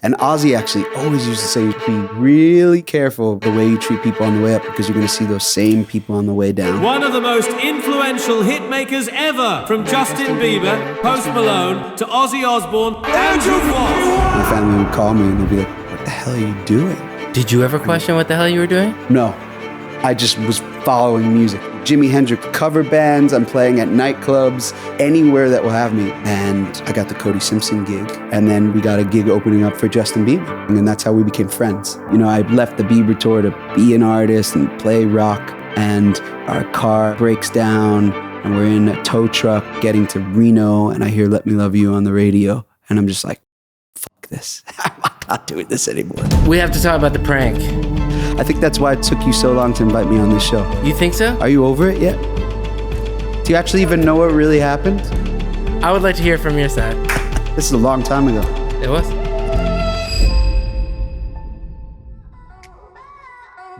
And Ozzy actually always used to say, be really careful the way you treat people on the way up because you're going to see those same people on the way down. One of the most influential hitmakers ever, from Justin Bieber, Post Malone, to Ozzy Osbourne, Andrew Watt. My family would call me and they'd be like, what the hell are you doing? Did you ever question what the hell you were doing? No, I just was following music. Jimi Hendrix cover bands, I'm playing at nightclubs, anywhere that will have me. And I got the Cody Simpson gig. And then we got a gig opening up for Justin Bieber. And then that's how we became friends. You know, I left the Bieber tour to be an artist and play rock. And our car breaks down and we're in a tow truck getting to Reno. And I hear Let Me Love You on the radio. And I'm just like, fuck this. I'm not doing this anymore. We have to talk about the prank. I think that's why it took you so long to invite me on this show. You think so? Are you over it yet? Do you actually even know what really happened? I would like to hear from your side. This is a long time ago. It was?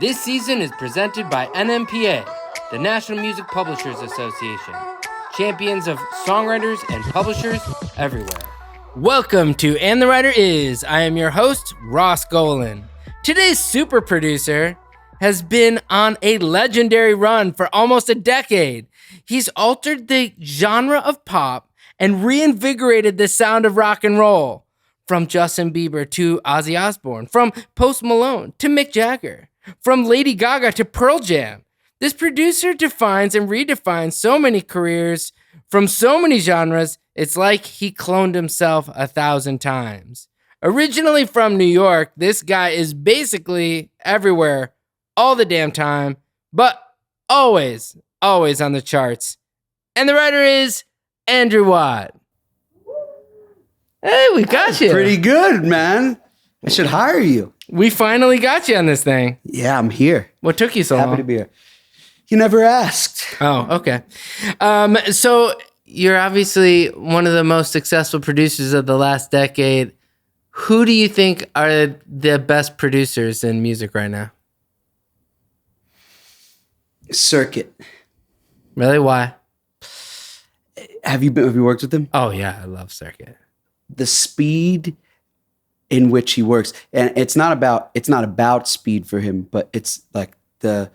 This season is presented by NMPA, the National Music Publishers Association, champions of songwriters and publishers everywhere. Welcome to And the Writer Is. I am your host, Ross Golan. Today's super producer has been on a legendary run for almost a decade. He's altered the genre of pop and reinvigorated the sound of rock and roll. From Justin Bieber to Ozzy Osbourne, from Post Malone to Mick Jagger, from Lady Gaga to Pearl Jam. This producer defines and redefines so many careers from so many genres, it's like he cloned himself 1,000 times. Originally from New York, this guy is basically everywhere all the damn time, but always on the charts. And the writer is Andrew Watt. Hey, we got you. Pretty good, man. I should hire you. We finally got you on this thing. Yeah, I'm here. What took you so long? Happy to be here. You never asked. Oh, okay. So you're obviously one of the most successful producers of the last decade. Who do you think are the best producers in music right now? Cirkut. Really? Why? Have you worked with him? Oh yeah, I love Cirkut. The speed in which he works, and it's not about speed for him, but it's like the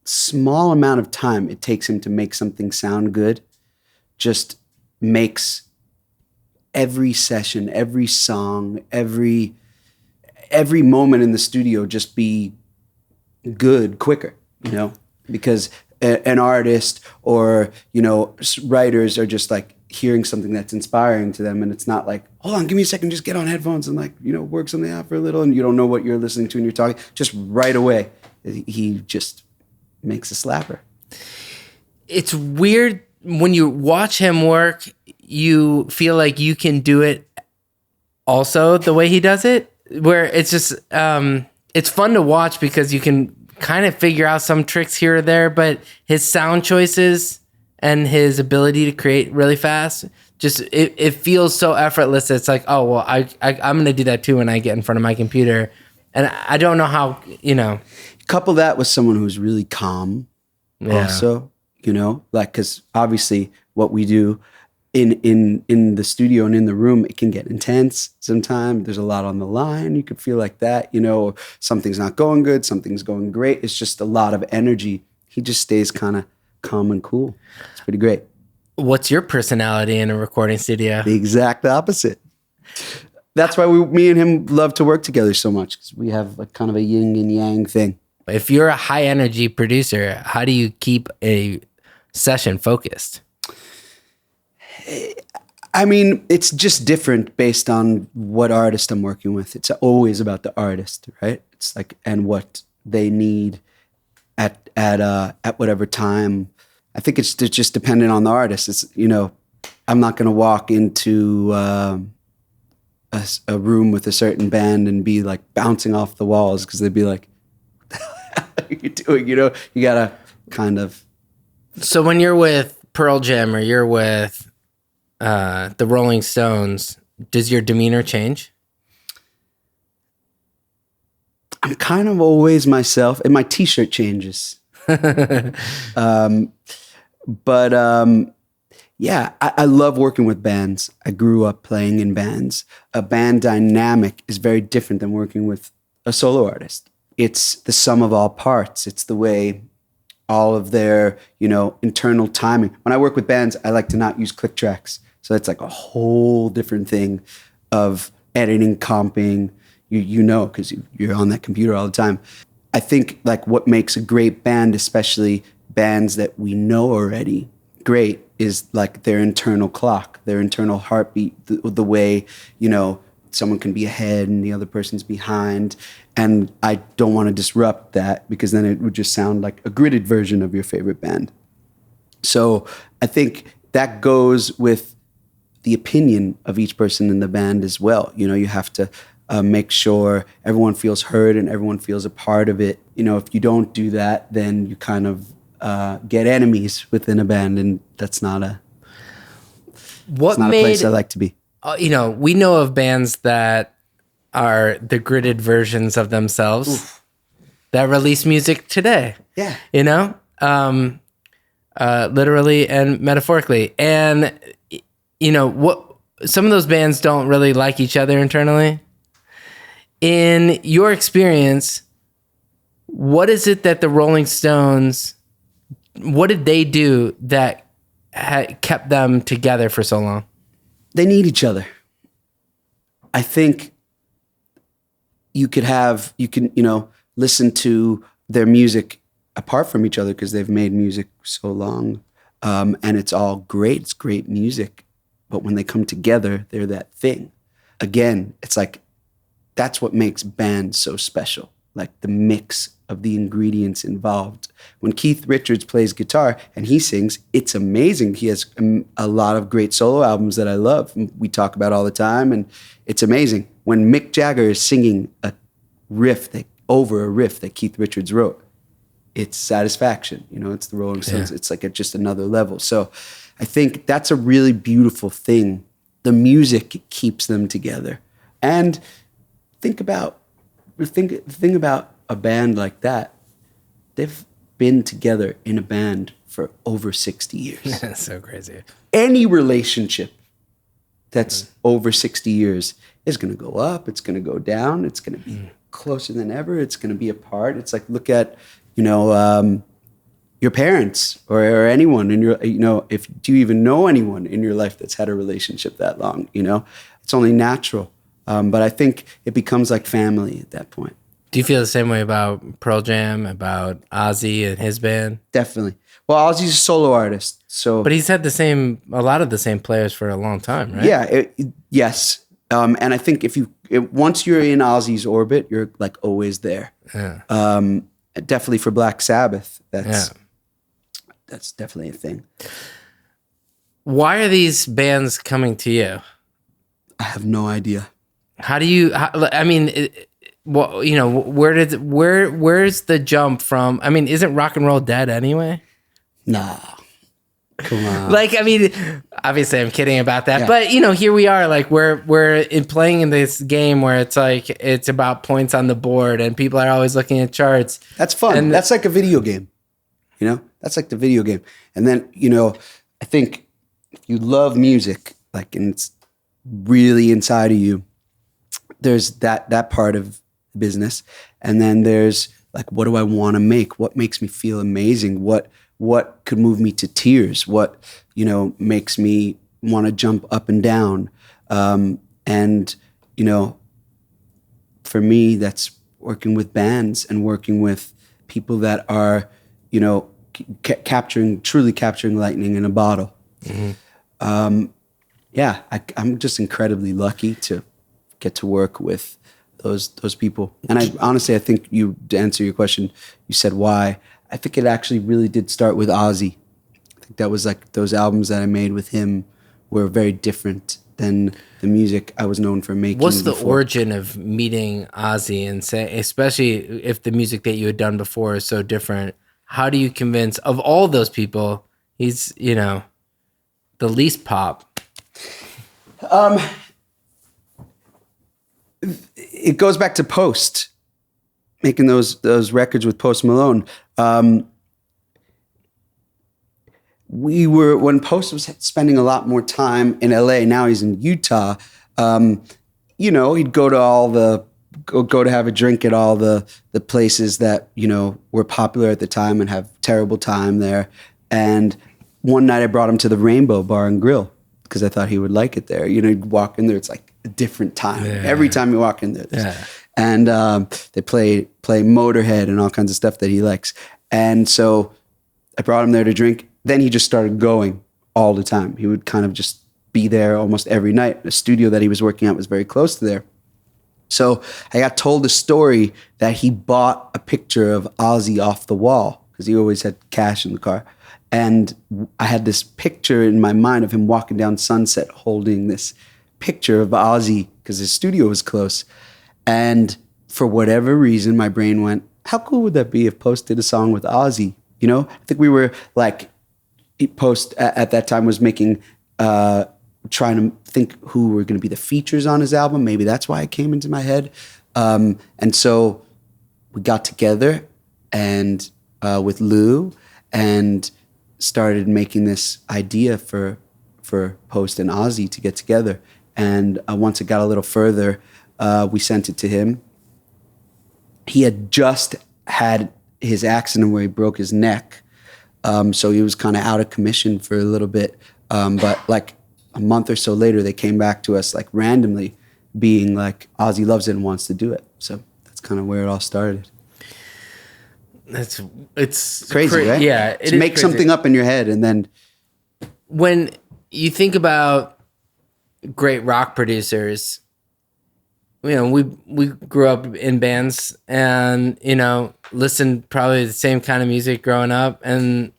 small amount of time it takes him to make something sound good just makes every session, every song, every moment in the studio just be good quicker, you know, because an artist or, you know, writers are just like hearing something that's inspiring to them. And it's not like, hold on, give me a second, just get on headphones and like, you know, work something out for a little. And you don't know what you're listening to and you're talking. Just right away, he just makes a slapper. It's weird when you watch him work, you feel like you can do it also the way he does it, where it's just, it's fun to watch because you can kind of figure out some tricks here or there, but his sound choices and his ability to create really fast, just, it feels so effortless. It's like, oh, well, I'm going to do that too when I get in front of my computer. And I don't know how, you know. Couple that with someone who's really calm also, you know, like, because obviously what we do in the studio and in the room, it can get intense sometimes. There's a lot on the line. You could feel like that, you know, something's not going good, something's going great. It's just a lot of energy. He just stays kind of calm and cool. It's pretty great. What's your personality in a recording studio? The exact opposite. That's why me and him love to work together so much, because we have like kind of a yin and yang thing. If you're a high energy producer, how do you keep a session focused? I mean, it's just different based on what artist I'm working with. It's always about the artist, right? It's like, and what they need at whatever time. I think it's just dependent on the artist. It's, you know, I'm not going to walk into a room with a certain band and be like bouncing off the walls because they'd be like, what the hell are you doing? You know, you got to kind of. So when you're with Pearl Jam or you're with the Rolling Stones, does your demeanor change? I'm kind of always myself, and my t-shirt changes. But Yeah, I love working with bands. I grew up playing in bands. A band dynamic is very different than working with a solo artist. It's the sum of all parts. It's the way all of their, internal timing. When I work with bands, I like to not use click tracks. So it's like a whole different thing of editing, comping, because you're on that computer all the time. I think like what makes a great band, especially bands that we know already great, is like their internal clock, their internal heartbeat, the way, someone can be ahead and the other person's behind. And I don't want to disrupt that because then it would just sound like a gridded version of your favorite band. So I think that goes with the opinion of each person in the band as well. You have to make sure everyone feels heard and everyone feels a part of it. If you don't do that, then you kind of get enemies within a band, and that's not a place I like to be. We know of bands that are the gridded versions of themselves. Oof. That release music today. Yeah. Literally and metaphorically. And, what some of those bands don't really like each other internally. In your experience, what is it that the Rolling Stones, what did they do that kept them together for so long? They need each other. I think you can listen to their music apart from each other because they've made music so long, and it's all great. It's great music. But when they come together, they're that thing. Again, it's like, that's what makes bands so special. Like the mix of the ingredients involved. When Keith Richards plays guitar and he sings, it's amazing. He has a lot of great solo albums that I love. We talk about all the time, and it's amazing. When Mick Jagger is singing over a riff that Keith Richards wrote, it's satisfaction. It's the Rolling Stones. Yeah. It's like just another level. So I think that's a really beautiful thing. The music keeps them together. And think about a band like that. They've been together in a band for over 60 years. That's so crazy. Any relationship that's over 60 years is going to go up. It's going to go down. It's going to be closer than ever. It's going to be apart. It's like, look at, your parents or anyone in your, do you even know anyone in your life that's had a relationship that long? It's only natural. But I think it becomes like family at that point. Do you feel the same way about Pearl Jam, about Ozzy and his band? Definitely. Well, Ozzy's a solo artist, so. But he's had a lot of the same players for a long time, right? Yeah. Yes. And I think once you're in Ozzy's orbit, you're like always there. Yeah. Definitely for Black Sabbath. That's definitely a thing. Why are these bands coming to you? I have no idea. How do you? Where's the jump from? I mean, isn't rock and roll dead anyway? Nah, come on. Obviously, I'm kidding about that. Yeah. But here we are. Like we're playing in this game where it's like it's about points on the board, and people are always looking at charts. That's fun. And that's like a video game. That's like the video game. And then I think if you love music, and it's really inside of you, there's that part of the business. And then there's like, what do I want to make? What makes me feel amazing? What could move me to tears? What, makes me want to jump up and down? And for me, that's working with bands and working with people that are, truly capturing lightning in a bottle. Mm-hmm. I'm just incredibly lucky to get to work with those people. And I think to answer your question, you said why. I think it actually really did start with Ozzy. I think that was like those albums that I made with him were very different than the music I was known for making. What's the origin of meeting Ozzy and especially if the music that you had done before is so different? How do you convince, of all those people, he's, the least pop? It goes back to Post, making those records with Post Malone. when Post was spending a lot more time in LA, now he's in Utah, he'd go to have a drink at all the places that, were popular at the time and have terrible time there. And one night I brought him to the Rainbow Bar and Grill because I thought he would like it there. You'd walk in there, it's like a different time. Yeah. Every time you walk in there. Yeah. And they play Motorhead and all kinds of stuff that he likes. And so I brought him there to drink. Then he just started going all the time. He would kind of just be there almost every night. The studio that he was working at was very close to there. So I got told a story that he bought a picture of Ozzy off the wall because he always had cash in the car. And I had this picture in my mind of him walking down Sunset holding this picture of Ozzy because his studio was close. And for whatever reason, my brain went, how cool would that be if Post did a song with Ozzy? I think we were like, Post at that time was making, trying to think who were going to be the features on his album. Maybe that's why it came into my head. And so we got together and with Lou and started making this idea for Post and Ozzy to get together. And once it got a little further, we sent it to him. He had just had his accident where he broke his neck. So he was kind of out of commission for a little bit. But like a month or so later, they came back to us like randomly being like, Ozzy loves it and wants to do it. So that's kind of where it all started. It's crazy, right? Yeah. To make something up in your head and then. When you think about great rock producers, we grew up in bands and, listened probably the same kind of music growing up. And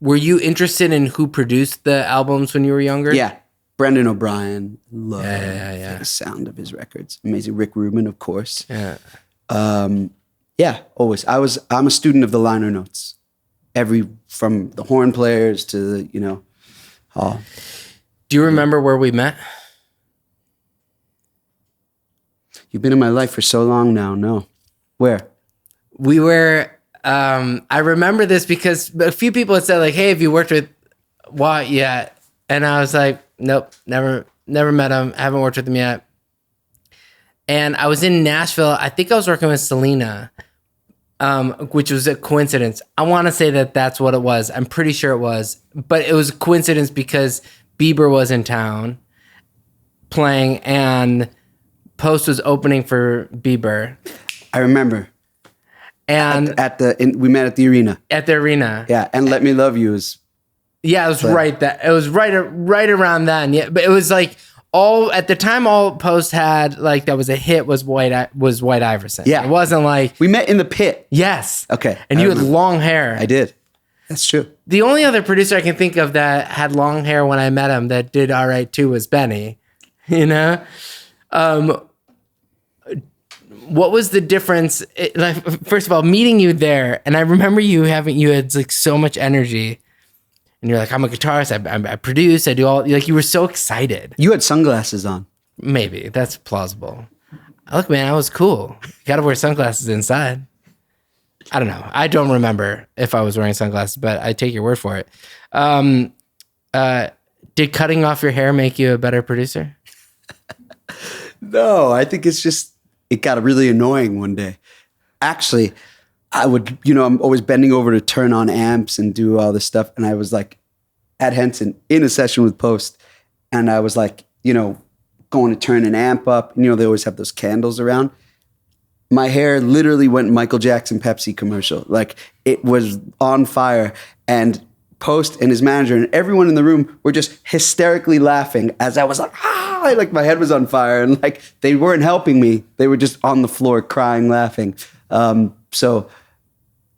were you interested in who produced the albums when you were younger? Yeah. Brendan O'Brien. Love the sound of his records. Amazing. Rick Rubin, of course. Yeah. Always. I'm a student of the liner notes. From the horn players to the, all. Do you remember where we met? You've been in my life for so long now. No. Where? We were, I remember this because a few people had said like, hey, have you worked with Watt yet? And I was like, nope, never met him. Haven't worked with him yet. And I was in Nashville. I think I was working with Selena, which was a coincidence. I want to say that that's what it was. I'm pretty sure it was. But it was a coincidence because Bieber was in town playing and Post was opening for Bieber. I remember. And we met at the arena. At the arena. Yeah, and Let Me Love You is. Yeah, it was right around then. Yeah, but it was like at the time all Post had like that was a hit was White Iverson. Yeah, it wasn't like we met in the pit. Yes. Okay. And you had long hair. I did. That's true. The only other producer I can think of that had long hair when I met him that did all right too was Benny. What was the difference? First of all, meeting you there, and I remember you had like so much energy, and you're like, I'm a guitarist, I produce, I do all, like you were so excited. You had sunglasses on. Maybe that's plausible. Look, man, I was cool. You got to wear sunglasses inside. I don't know. I don't remember if I was wearing sunglasses, but I take your word for it. Did cutting off your hair make you a better producer? No, I think it's just. It got really annoying one day. Actually, I would, I'm always bending over to turn on amps and do all this stuff. And I was like at Henson in a session with Post. And I was like, going to turn an amp up. And, they always have those candles around. My hair literally went Michael Jackson Pepsi commercial. Like it was on fire. And Post and his manager and everyone in the room were just hysterically laughing as I was like, like my head was on fire and like they weren't helping me. They were just on the floor crying, laughing. So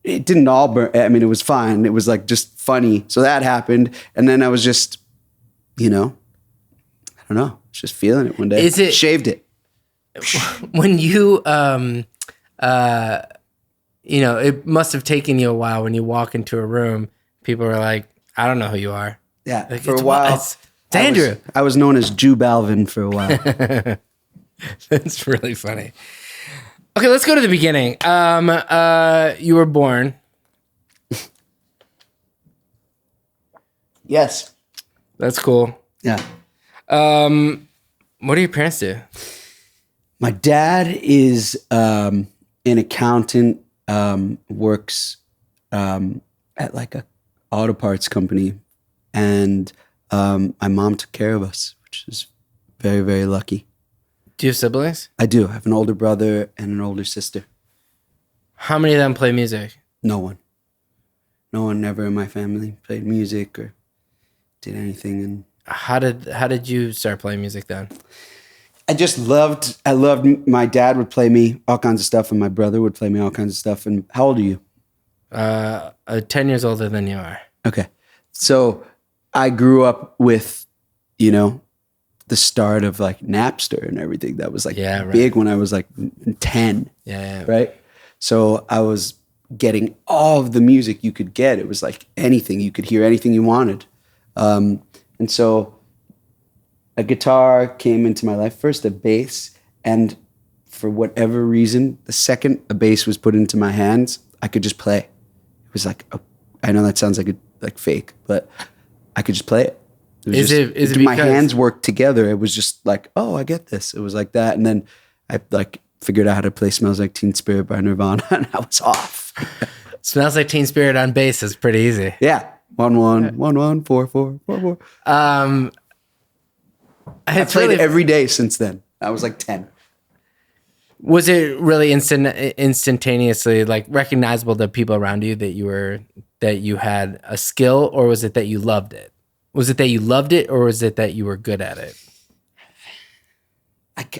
it didn't all burn. I mean, it was fine. It was like just funny. So that happened. And then I was just, I don't know, just feeling it one day. Shaved it. When you, it must have taken you a while when you walk into a room, people are like, I don't know who you are. Yeah, like, for a while. It's Andrew. I was known as Jew Balvin for a while. That's really funny. Okay, let's go to the beginning. You were born Yes. That's cool. Yeah. What do your parents do? My dad is an accountant, works at like a auto parts company, and my mom took care of us, which is very, very lucky. Do you have siblings? I do. I have an older brother and an older sister. How many of them play music? No one. No one ever in my family played music or did anything. And How did you start playing music then? I loved my dad would play me all kinds of stuff, and my brother would play me all kinds of stuff. And how old are you? 10 years older than you are. Okay. So I grew up with, you know, the start of like Napster and everything that was like big when I was like 10. Yeah. Right. So I was getting all of the music you could get. It was like anything. You could hear anything you wanted. And so a guitar came into my life, first a bass. And for whatever reason, the second a bass was put into my hands, I could just play. It was like, I know that sounds like fake, but I could just play it. Is it my hands worked together? It was just like, oh, I get this. It was like that. And then I like figured out how to play Smells Like Teen Spirit by Nirvana, and I was off. Smells Like Teen Spirit on bass is pretty easy. Yeah. 1-1, 1-1, 4-4, 4-4. I played every day since then. I was like 10. Was it really instantaneously like recognizable to people around you that you had a skill, or was it that you loved it? Was it that you loved it, or was it that you were good at it?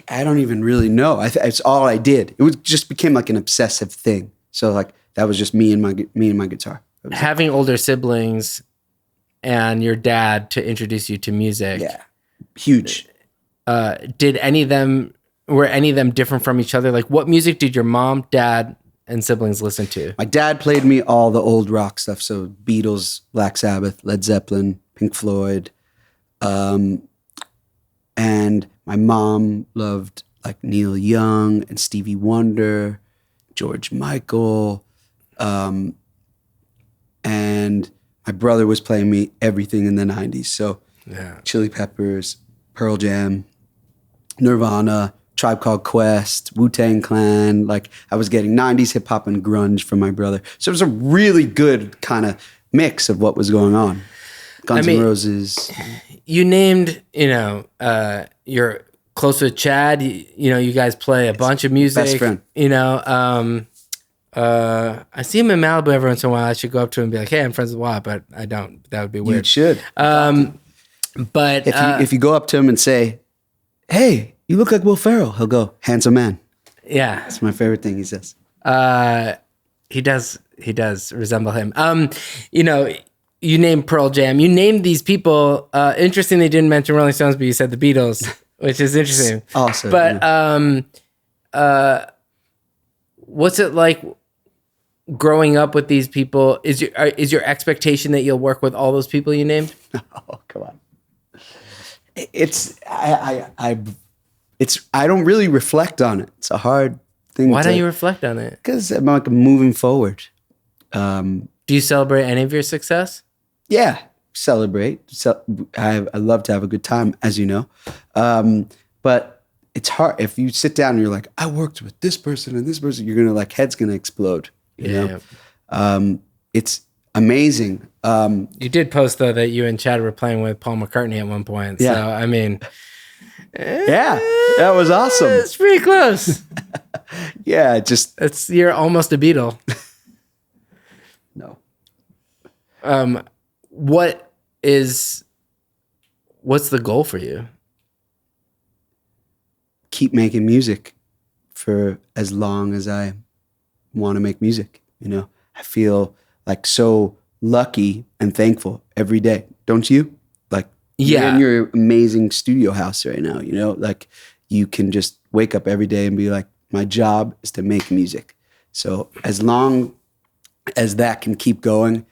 I don't even really know. It's all I did. It just became like an obsessive thing. So like that was just me and my guitar. Having older siblings and your dad to introduce you to music. Yeah, huge. Were any of them different from each other? Like, what music did your mom, dad, and siblings listen to? My dad played me all the old rock stuff. So Beatles, Black Sabbath, Led Zeppelin, Pink Floyd. And my mom loved like Neil Young and Stevie Wonder, George Michael. And my brother was playing me everything in the 90s. So Chili Peppers, Pearl Jam, Nirvana, Tribe Called Quest, Wu-Tang Clan. Like I was getting 90s hip hop and grunge from my brother. So it was a really good kind of mix of what was going on. Guns N' Roses. You named, you're close with Chad. You guys play a bunch of music. Best friend. I see him in Malibu every once in a while. I should go up to him and be like, "Hey, I'm friends with Wyatt," but I don't. That would be weird. You should. But if you go up to him and say, "Hey, you look like Will Ferrell," he'll go, "Handsome man." Yeah, that's my favorite thing he says. He does resemble him. You named Pearl Jam. You named these people. Interesting, they didn't mention Rolling Stones, but you said the Beatles, which is interesting. Awesome. But what's it like growing up with these people? Is your expectation that you'll work with all those people you named? Oh, come on. I don't really reflect on it. It's a hard thing. Why don't you reflect on it? Because I'm like moving forward. Do you celebrate any of your success? Yeah, celebrate. I love to have a good time, as you know. But it's hard if you sit down and you're like, I worked with this person and this person. You're gonna like head's gonna explode. You know? It's amazing. You did post though that you and Chad were playing with Paul McCartney at one point. Yeah. So I mean, yeah, that was awesome. It's pretty close. Yeah, you're almost a Beatle. No. What's the goal for you? Keep making music for as long as I want to make music. I feel like so lucky and thankful every day. Don't you? Like you're in your amazing studio house right now, like you can just wake up every day and be like, my job is to make music. So as long as that can keep going,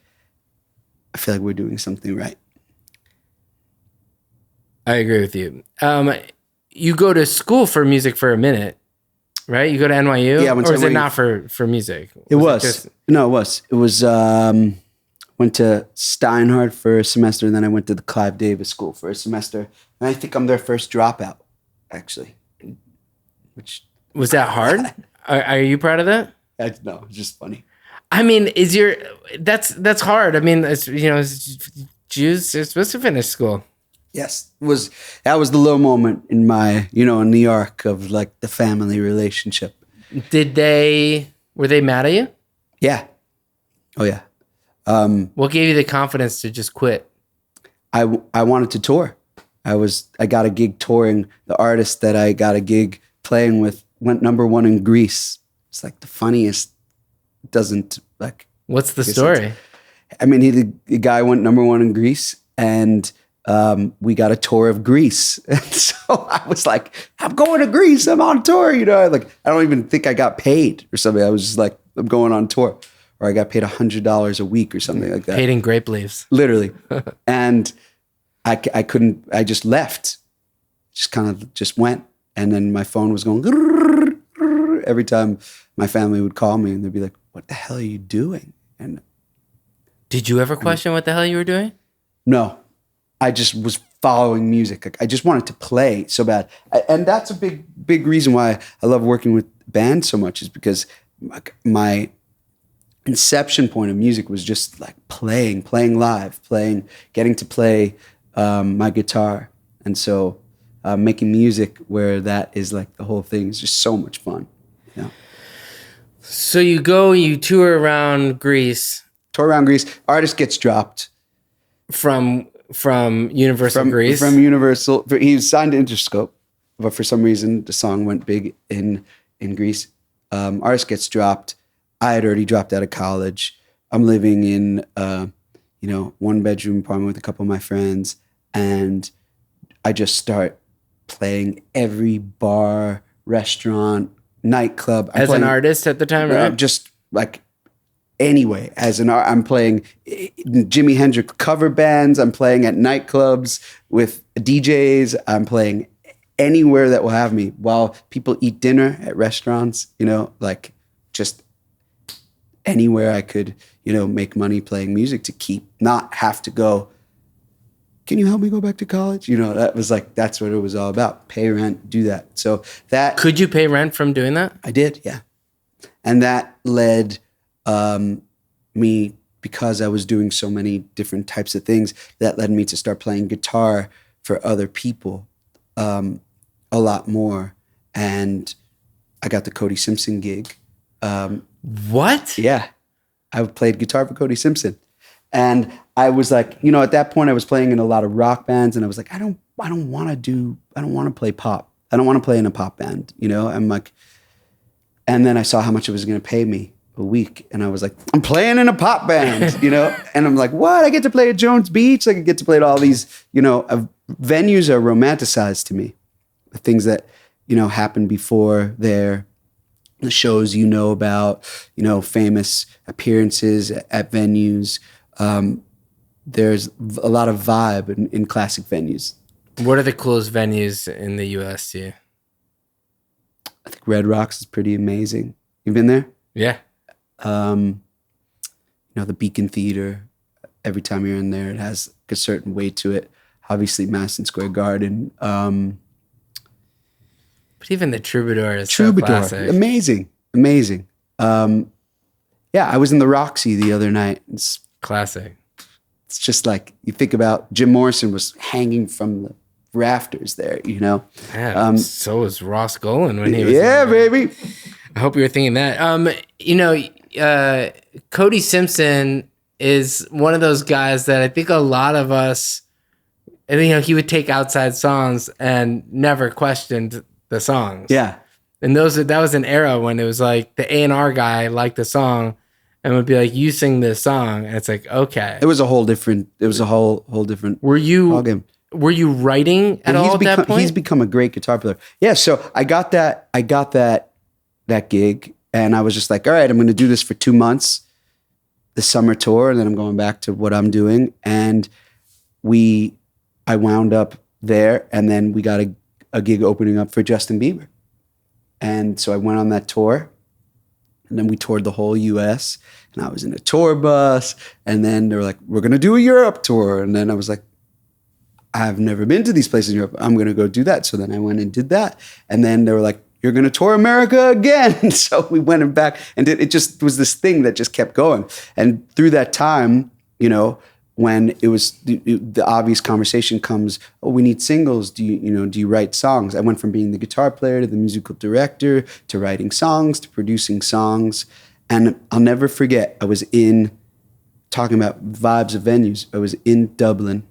I feel like we're doing something right. I agree with you. You go to school for music for a minute, right? You go to NYU? Yeah. Or is it not for music? It was. No, it was. It was went to Steinhardt for a semester, and then I went to the Clive Davis School for a semester. And I think I'm their first dropout, actually. Which was that hard? Are you proud of that? No, it's just funny. I mean, that's hard. I mean, it's, Jews are supposed to finish school. Yes, that was the low moment in my, in the arc of like the family relationship. Were they mad at you? Yeah. Oh yeah. What gave you the confidence to just quit? I wanted to tour. I got a gig touring. The artist that I got a gig playing with went #1 in Greece. It's like the funniest. Doesn't like. What's the story? I mean, the guy went #1 in Greece, and we got a tour of Greece. And so I was like, I'm going to Greece. I'm on tour. Like I don't even think I got paid or something. I was just like, I'm going on tour, or I got paid $100 a week or something like that. Paid in grape leaves, literally. And I couldn't. I just left. Just kind of just went, and then my phone was going every time my family would call me, and they'd be like, "What the hell are you doing?" And did you ever question what the hell you were doing? No, I just was following music. Like, I just wanted to play so bad. And that's a big reason why I love working with bands so much, is because my inception point of music was just like playing live, getting to play my guitar. And so making music where that is like the whole thing is just so much fun. Yeah. So you tour around Greece. Artist gets dropped from Universal Greece. From Universal, he was signed to Interscope, but for some reason the song went big in Greece. Artist gets dropped. I had already dropped out of college. I'm living in 1-bedroom apartment with a couple of my friends, and I just start playing every bar, restaurant, nightclub. As an artist at the time, right? Just like anyway, I'm playing Jimi Hendrix cover bands. I'm playing at nightclubs with DJs. I'm playing anywhere that will have me while people eat dinner at restaurants, like just anywhere I could, make money playing music to not have to go, can you help me go back to college? That's what it was all about. Pay rent, do that. So that. Could you pay rent from doing that? I did, yeah. And that led me, because I was doing so many different types of things, that led me to start playing guitar for other people a lot more. And I got the Cody Simpson gig. What? Yeah. I played guitar for Cody Simpson. And I was like, at that point I was playing in a lot of rock bands, and I was like, I don't want to play pop. I don't want to play in a pop band, I'm like, and then I saw how much it was going to pay me a week, and I was like, I'm playing in a pop band, and I'm like, what? I get to play at Jones Beach. I get to play at all these, venues are romanticized to me. The things that, happened before there, the shows about, famous appearances at venues. There's a lot of vibe in classic venues. What are the coolest venues in the U.S. to you? I think Red Rocks is pretty amazing. You've been there? Yeah. The Beacon Theater, every time you're in there, it has a certain weight to it. Obviously, Madison Square Garden. But even the Troubadour is so classic. Amazing. Yeah, I was in the Roxy the other night. It's classic. It's just like, you think about Jim Morrison was hanging from the rafters there, Yeah, so was Ross Golan when he was baby. I hope you were thinking that. Cody Simpson is one of those guys that I think a lot of us, he would take outside songs and never questioned the songs. Yeah. And that was an era when it was like the A&R guy liked the song and would be like, you sing this song. And it's like, okay. It was a whole different different ballgame. Were you writing at all at that point? He's become a great guitar player. Yeah, so I got that gig, and I was just like, all right, I'm going to do this for 2 months, the summer tour, and then I'm going back to what I'm doing. And I wound up there, and then we got a gig opening up for Justin Bieber. And so I went on that tour, And then we toured the whole US, and I was in a tour bus. And then they were like, we're going to do a Europe tour. And then I was like, I've never been to these places in Europe. I'm going to go do that. So then I went and did that. And then they were like, you're going to tour America again. So we went back, and it just was this thing that just kept going. And through that time, you know, when it was the obvious conversation comes, oh, we need singles. Do you write songs? I went from being the guitar player to the musical director to writing songs to producing songs. And I'll never forget, I was talking about vibes of venues. I was in Dublin,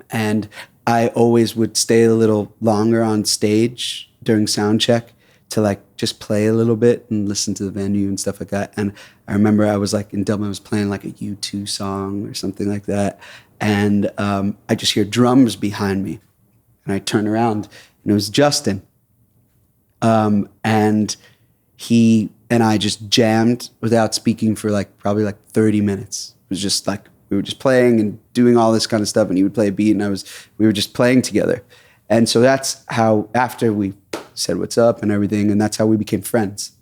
and I always would stay a little longer on stage during sound check to like just play a little bit and listen to the venue and stuff like that. And I remember I was like in Dublin, I was playing like a U2 song or something like that. And I just hear drums behind me. And I turn around, and it was Justin. And he and I just jammed without speaking for like probably like 30 minutes. It was just like, we were just playing and doing all this kind of stuff, and he would play a beat, and we were just playing together. And so that's how, after we said what's up and everything, and that's how we became friends.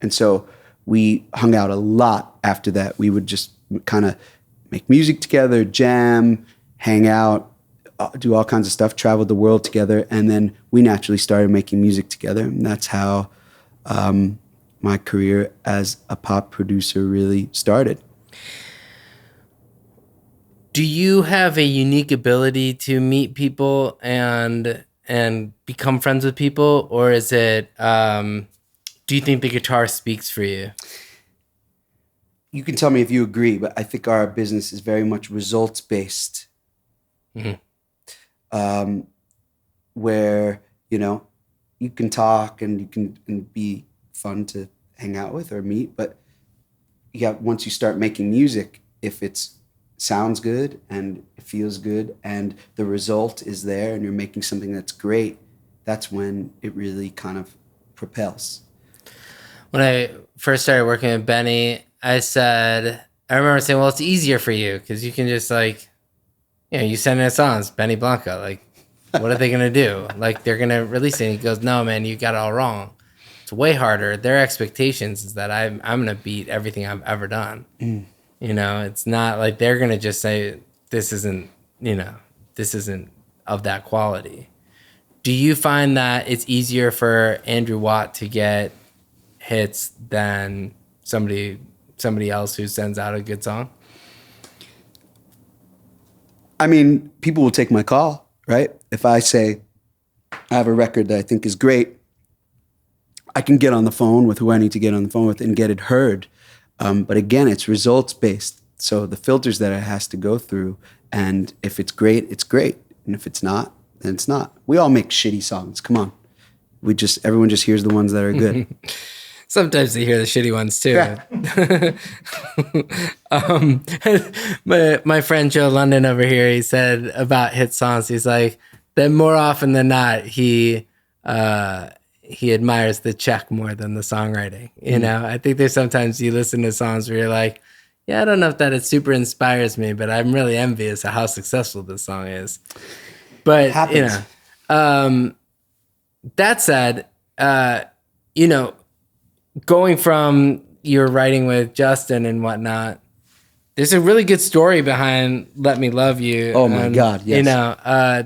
And so we hung out a lot after that. We would just kind of make music together, jam, hang out, do all kinds of stuff, traveled the world together, and then we naturally started making music together. And that's how my career as a pop producer really started. Do you have a unique ability to meet people and become friends with people, or is it? Do you think the guitar speaks for you? You can tell me if you agree, but I think our business is very much results based, where you can talk and you can be fun to hang out with or meet, but once you start making music, if it's sounds good and it feels good and the result is there and you're making something that's great, that's when it really kind of propels. When I first started working with Benny, I remember saying, well, it's easier for you because you can just you send in songs, Benny Blanco, like, what are they going to do? Like, they're going to release it. And he goes, no, man, you got it all wrong. It's way harder. Their expectations is that I'm going to beat everything I've ever done. It's not like they're going to just say, this isn't of that quality. Do you find that it's easier for Andrew Watt to get hits than somebody else who sends out a good song? I mean, people will take my call, right? If I say I have a record that I think is great, I can get on the phone with who I need to get on the phone with and get it heard. But again, it's results based. So the filters that it has to go through, and if it's great, it's great. And if it's not, then it's not. We all make shitty songs. Come on. Everyone just hears the ones that are good. Sometimes they hear the shitty ones too. Yeah. My friend Joe London over here, he said about hit songs, he's like, that more often than not, he admires the check more than the songwriting. I think there's sometimes you listen to songs where you're like, yeah, I don't know if that it super inspires me, but I'm really envious of how successful this song is. But that said, going from your writing with Justin and whatnot, there's a really good story behind "Let Me Love You." Oh my God! Yes.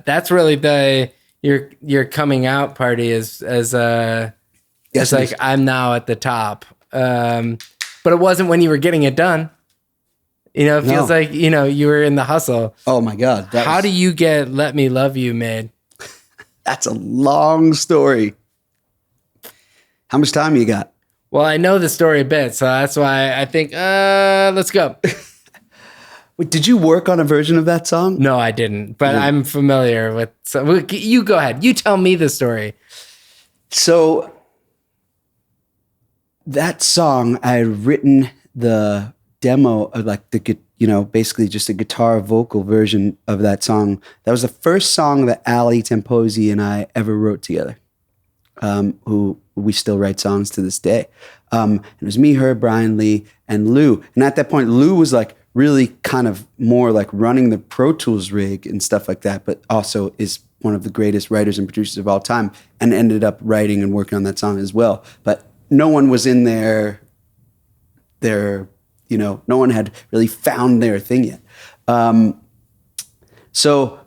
That's really your coming out party as like, I'm now at the top. But it wasn't when you were getting it done. It feels like, you were in the hustle. Oh my God. How do you get "Let Me Love You" made? That's a long story. How much time you got? Well, I know the story a bit, so that's why I think, let's go. Wait, did you work on a version of that song? No, I didn't, but I'm familiar with some. You go ahead. You tell me the story. So that song, I had written the demo of basically just a guitar vocal version of that song. That was the first song that Ali Tamposi and I ever wrote together, who we still write songs to this day. It was me, her, Brian Lee, and Lou. And at that point, Lou was like really kind of more like running the Pro Tools rig and stuff like that, but also is one of the greatest writers and producers of all time, and ended up writing and working on that song as well. But no one was in there their, no one had really found their thing yet. So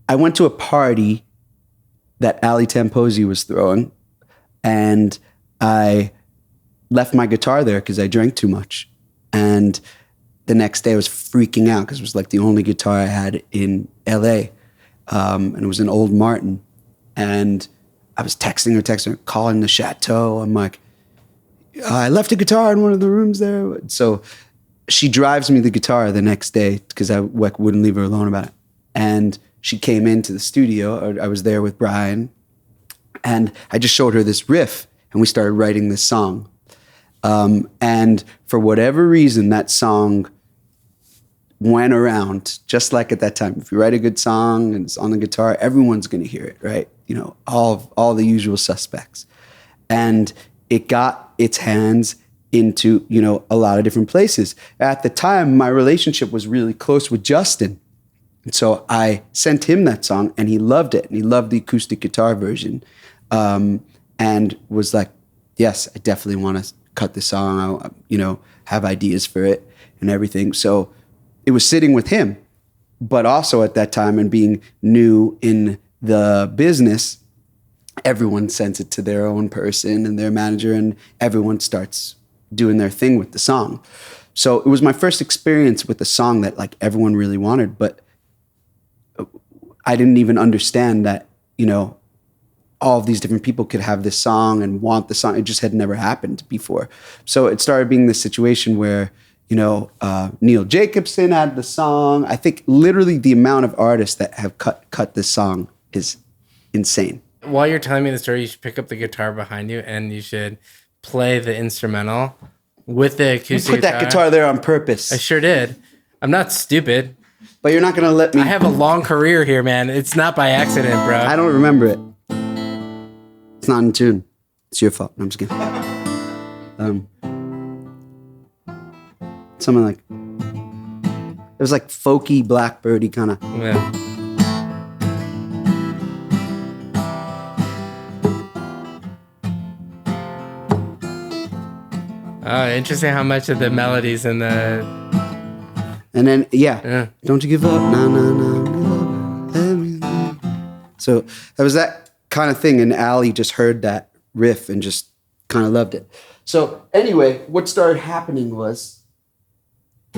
I went to a party that Tamposi was throwing, and I left my guitar there because I drank too much. And the next day I was freaking out because it was like the only guitar I had in LA. And it was an old Martin. And I was texting her, calling the chateau. I'm like, I left a guitar in one of the rooms there. So she drives me the guitar the next day because I wouldn't leave her alone about it. And she came into the studio. I was there with Brian. And I just showed her this riff. And we started writing this song. And for whatever reason, that song went around, just like at that time. If you write a good song and it's on the guitar, everyone's going to hear it, right? All the usual suspects. And it got its hands into, a lot of different places. At the time, my relationship was really close with Justin. And so I sent him that song and he loved it. And he loved the acoustic guitar version. And was like, yes, I definitely want to cut this song. I, have ideas for it and everything. So it was sitting with him. But also at that time, and being new in the business, everyone sends it to their own person and their manager, and everyone starts doing their thing with the song. So it was my first experience with a song that like everyone really wanted, but I didn't even understand that, all of these different people could have this song and want the song. It just had never happened before. So it started being this situation where, Neil Jacobson had the song. I think literally the amount of artists that have cut this song is insane. While you're telling me the story, you should pick up the guitar behind you and you should play the instrumental with the acoustic guitar. Put that guitar there on purpose. I sure did. I'm not stupid. But you're not going to let me... I have a long career here, man. It's not by accident, bro. I don't remember it. It's not in tune. It's your fault. No, I'm just kidding. Something like... It was like folky, blackbirdy kind of... Yeah. Oh, interesting how much of the melodies and the... And then, yeah. Don't you give up, nah, nah, nah, everything. So that was that kind of thing, and Ali just heard that riff and just kind of loved it. So anyway, what started happening was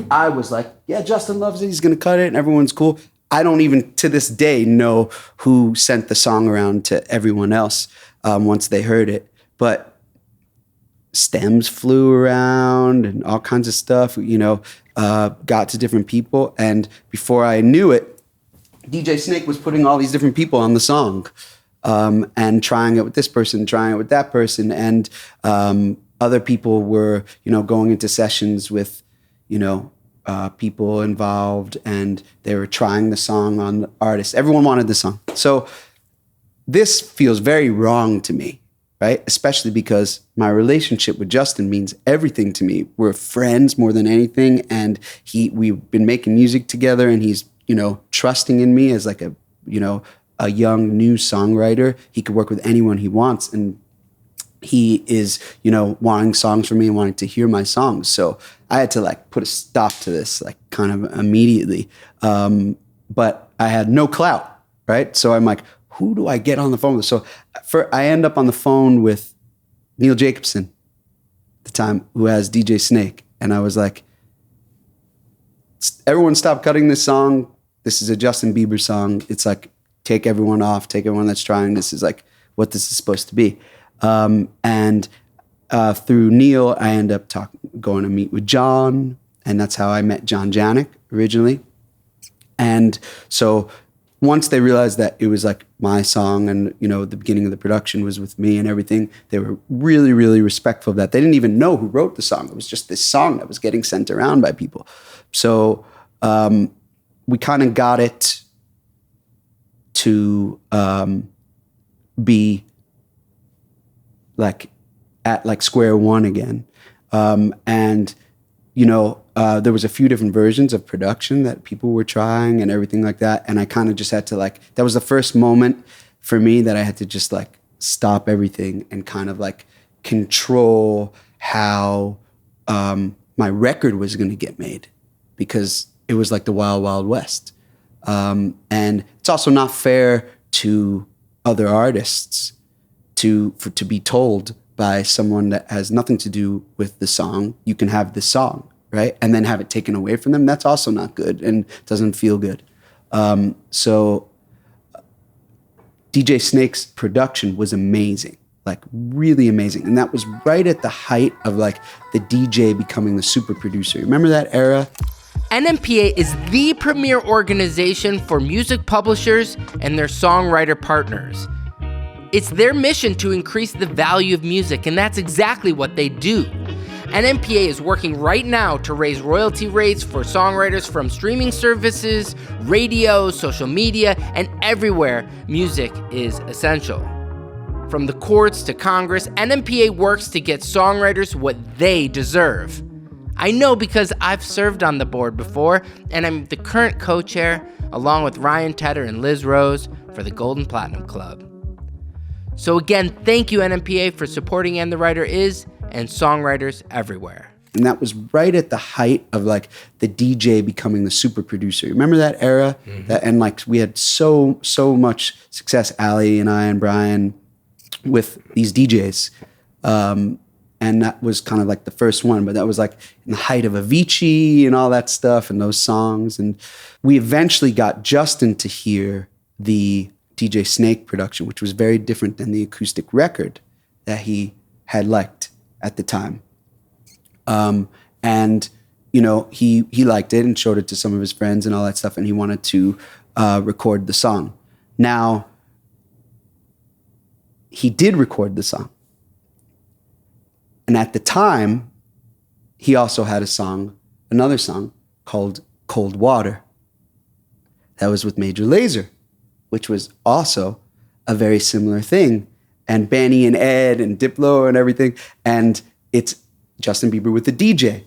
I was like, yeah, Justin loves it, he's going to cut it, and everyone's cool. I don't even, to this day, know who sent the song around to everyone else once they heard it. But stems flew around and all kinds of stuff, got to different people. And before I knew it, DJ Snake was putting all these different people on the song and trying it with this person, trying it with that person. And other people were, going into sessions with, people involved, and they were trying the song on the artist. Everyone wanted the song. So this feels very wrong to me, right? Especially because my relationship with Justin means everything to me. We're friends more than anything, and we've been making music together, and he's, trusting in me as like a young new songwriter. He could work with anyone he wants, and he is, wanting songs from me and wanting to hear my songs. So I had to like put a stop to this, like kind of immediately. But I had no clout, right? So I'm like, who do I get on the phone with? So I end up on the phone with Neil Jacobson at the time, who has DJ Snake. And I was like, everyone stop cutting this song. This is a Justin Bieber song. It's like, take everyone off, take everyone that's trying. This is like what this is supposed to be. And through Neil, I end up going to meet with John. And that's how I met John Janik originally. And so once they realized that it was like my song, and, the beginning of the production was with me and everything, they were really, really respectful of that. They didn't even know who wrote the song. It was just this song that was getting sent around by people. So we kind of got it to be like at like square one again. And, there was a few different versions of production that people were trying and everything like that. And I kind of just had to that was the first moment for me that I had to just like stop everything and kind of like control how my record was going to get made, because it was like the Wild Wild West. And it's also not fair to other artists to be told by someone that has nothing to do with the song, you can have this song, right? And then have it taken away from them. That's also not good and doesn't feel good. So DJ Snake's production was amazing, like really amazing. And that was right at the height of like the DJ becoming the super producer. Remember that era? NMPA is the premier organization for music publishers and their songwriter partners. It's their mission to increase the value of music, and that's exactly what they do. NMPA is working right now to raise royalty rates for songwriters from streaming services, radio, social media, and everywhere music is essential. From the courts to Congress, NMPA works to get songwriters what they deserve. I know because I've served on the board before, and I'm the current co-chair, along with Ryan Tedder and Liz Rose, for the Golden Platinum Club. So again, thank you NMPA for supporting And the Writer Is and songwriters everywhere. And that was right at the height of like the DJ becoming the super producer. Remember that era? Mm-hmm. And like we had so much success, Ali and I and Brian, with these DJs. And that was kind of like the first one, but that was like in the height of Avicii and all that stuff and those songs. And we eventually got Justin to hear the DJ Snake production, which was very different than the acoustic record that he had liked at the time. And, you know, he liked it and showed it to some of his friends and all that stuff, and he wanted to record the song. Now, he did record the song. And at the time, he also had another song called Cold Water. That was with Major Lazer, which was also a very similar thing. And Benny and Ed and Diplo and everything. And it's Justin Bieber with the DJ.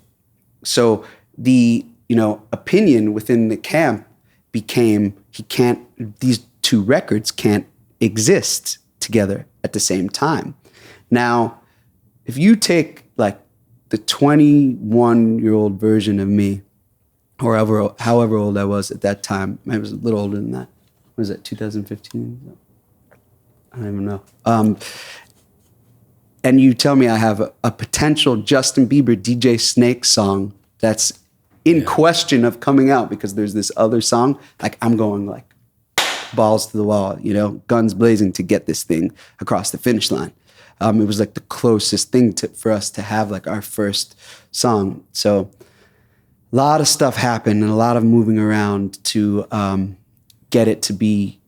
So the, opinion within the camp became these two records can't exist together at the same time. Now, if you take like the 21-year-old version of me, or however old I was at that time, I was a little older than that. Was it 2015? I don't even know. And you tell me I have a potential Justin Bieber DJ Snake song that's in question of coming out because there's this other song, like I'm going like balls to the wall, guns blazing to get this thing across the finish line. It was like the closest thing for us to have like our first song. So a lot of stuff happened and a lot of moving around to get it to be,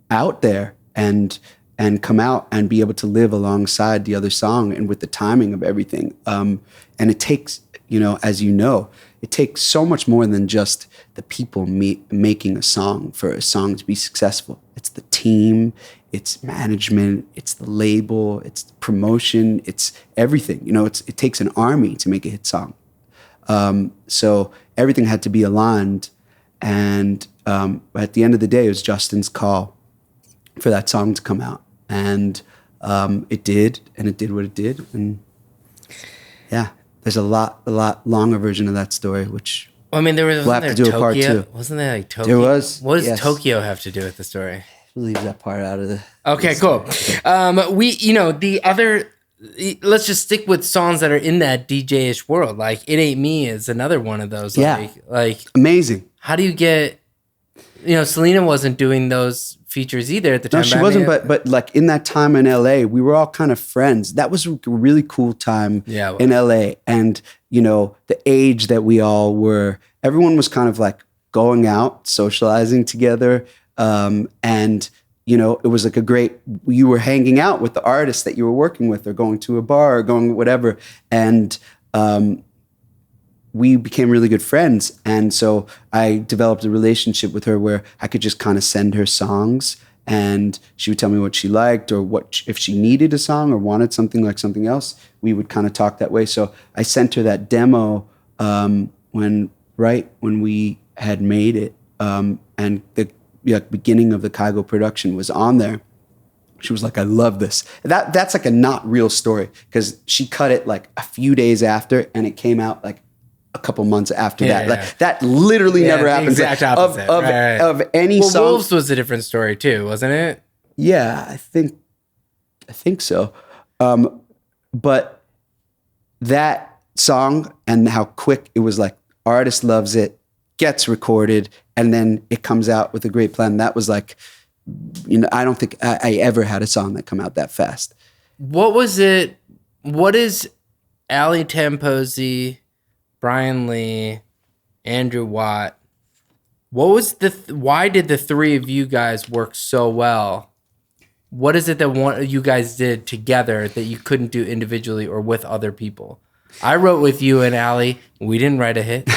out there and come out and be able to live alongside the other song and with the timing of everything. And it takes, it takes so much more than just the people making a song for a song to be successful. It's the team, it's management, it's the label, it's the promotion, it's everything. It takes an army to make a hit song. So everything had to be aligned. And at the end of the day, it was Justin's call for that song to come out. And it did, and it did what it did. And yeah, there's a lot longer version of that story, which we'll have to do Tokyo? A part two. Wasn't there like Tokyo? There was. What does yes. Tokyo have to do with the story? Leave that part out of the... Okay, cool. The other... Let's just stick with songs that are in that DJ-ish world. Like It Ain't Me is another one of those. Yeah. Like amazing. How do you get... Selena wasn't doing those features either at the time. No, she wasn't, but like in that time in LA, we were all kind of friends. That was a really cool time in LA. And, the age that we all were, everyone was kind of like going out, socializing together. And, it was like you were hanging out with the artists that you were working with or going to a bar or going whatever. And we became really good friends. And so I developed a relationship with her where I could just kind of send her songs and she would tell me what she liked or if she needed a song or wanted something like something else, we would kind of talk that way. So I sent her that demo when we had made it. And the beginning of the Kygo production was on there. She was like, I love this. That's like a not real story because she cut it like a few days after and it came out like a couple months after that. Like that literally never happens. Exact opposite. Of any song. Wolves was a different story too, wasn't it? Yeah, I think so. But that song and how quick it was, like, artist loves it, gets recorded, and then it comes out with a great plan. That was like, I don't think I ever had a song that come out that fast. What was it? What is Ali Tamposi, Brian Lee, Andrew Watt? What was why did the three of you guys work so well? What is it that you guys did together that you couldn't do individually or with other people? I wrote with you and Ali. We didn't write a hit.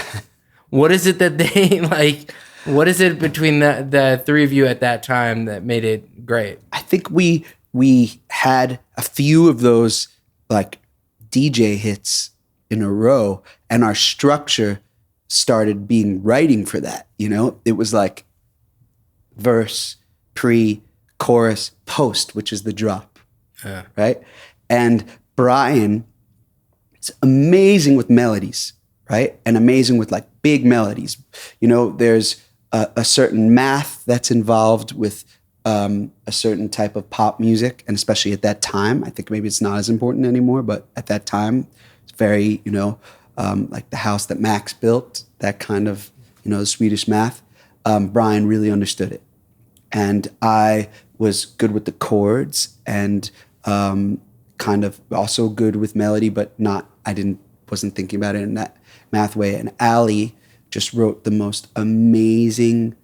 What is it that they like? What is it between the three of you at that time that made it great? I think we had a few of those like DJ hits in a row, and our structure started being writing for that. It was like verse, pre, chorus, post, which is the drop, right? And Brian is amazing with melodies, right? And amazing with like big melodies. There's a certain math that's involved with a certain type of pop music, and especially at that time, I think maybe it's not as important anymore, but at that time, it's very, like the house that Max built, that kind of, the Swedish math. Brian really understood it. And I was good with the chords and kind of also good with melody, but wasn't thinking about it in that math way. And Ali just wrote the most amazing,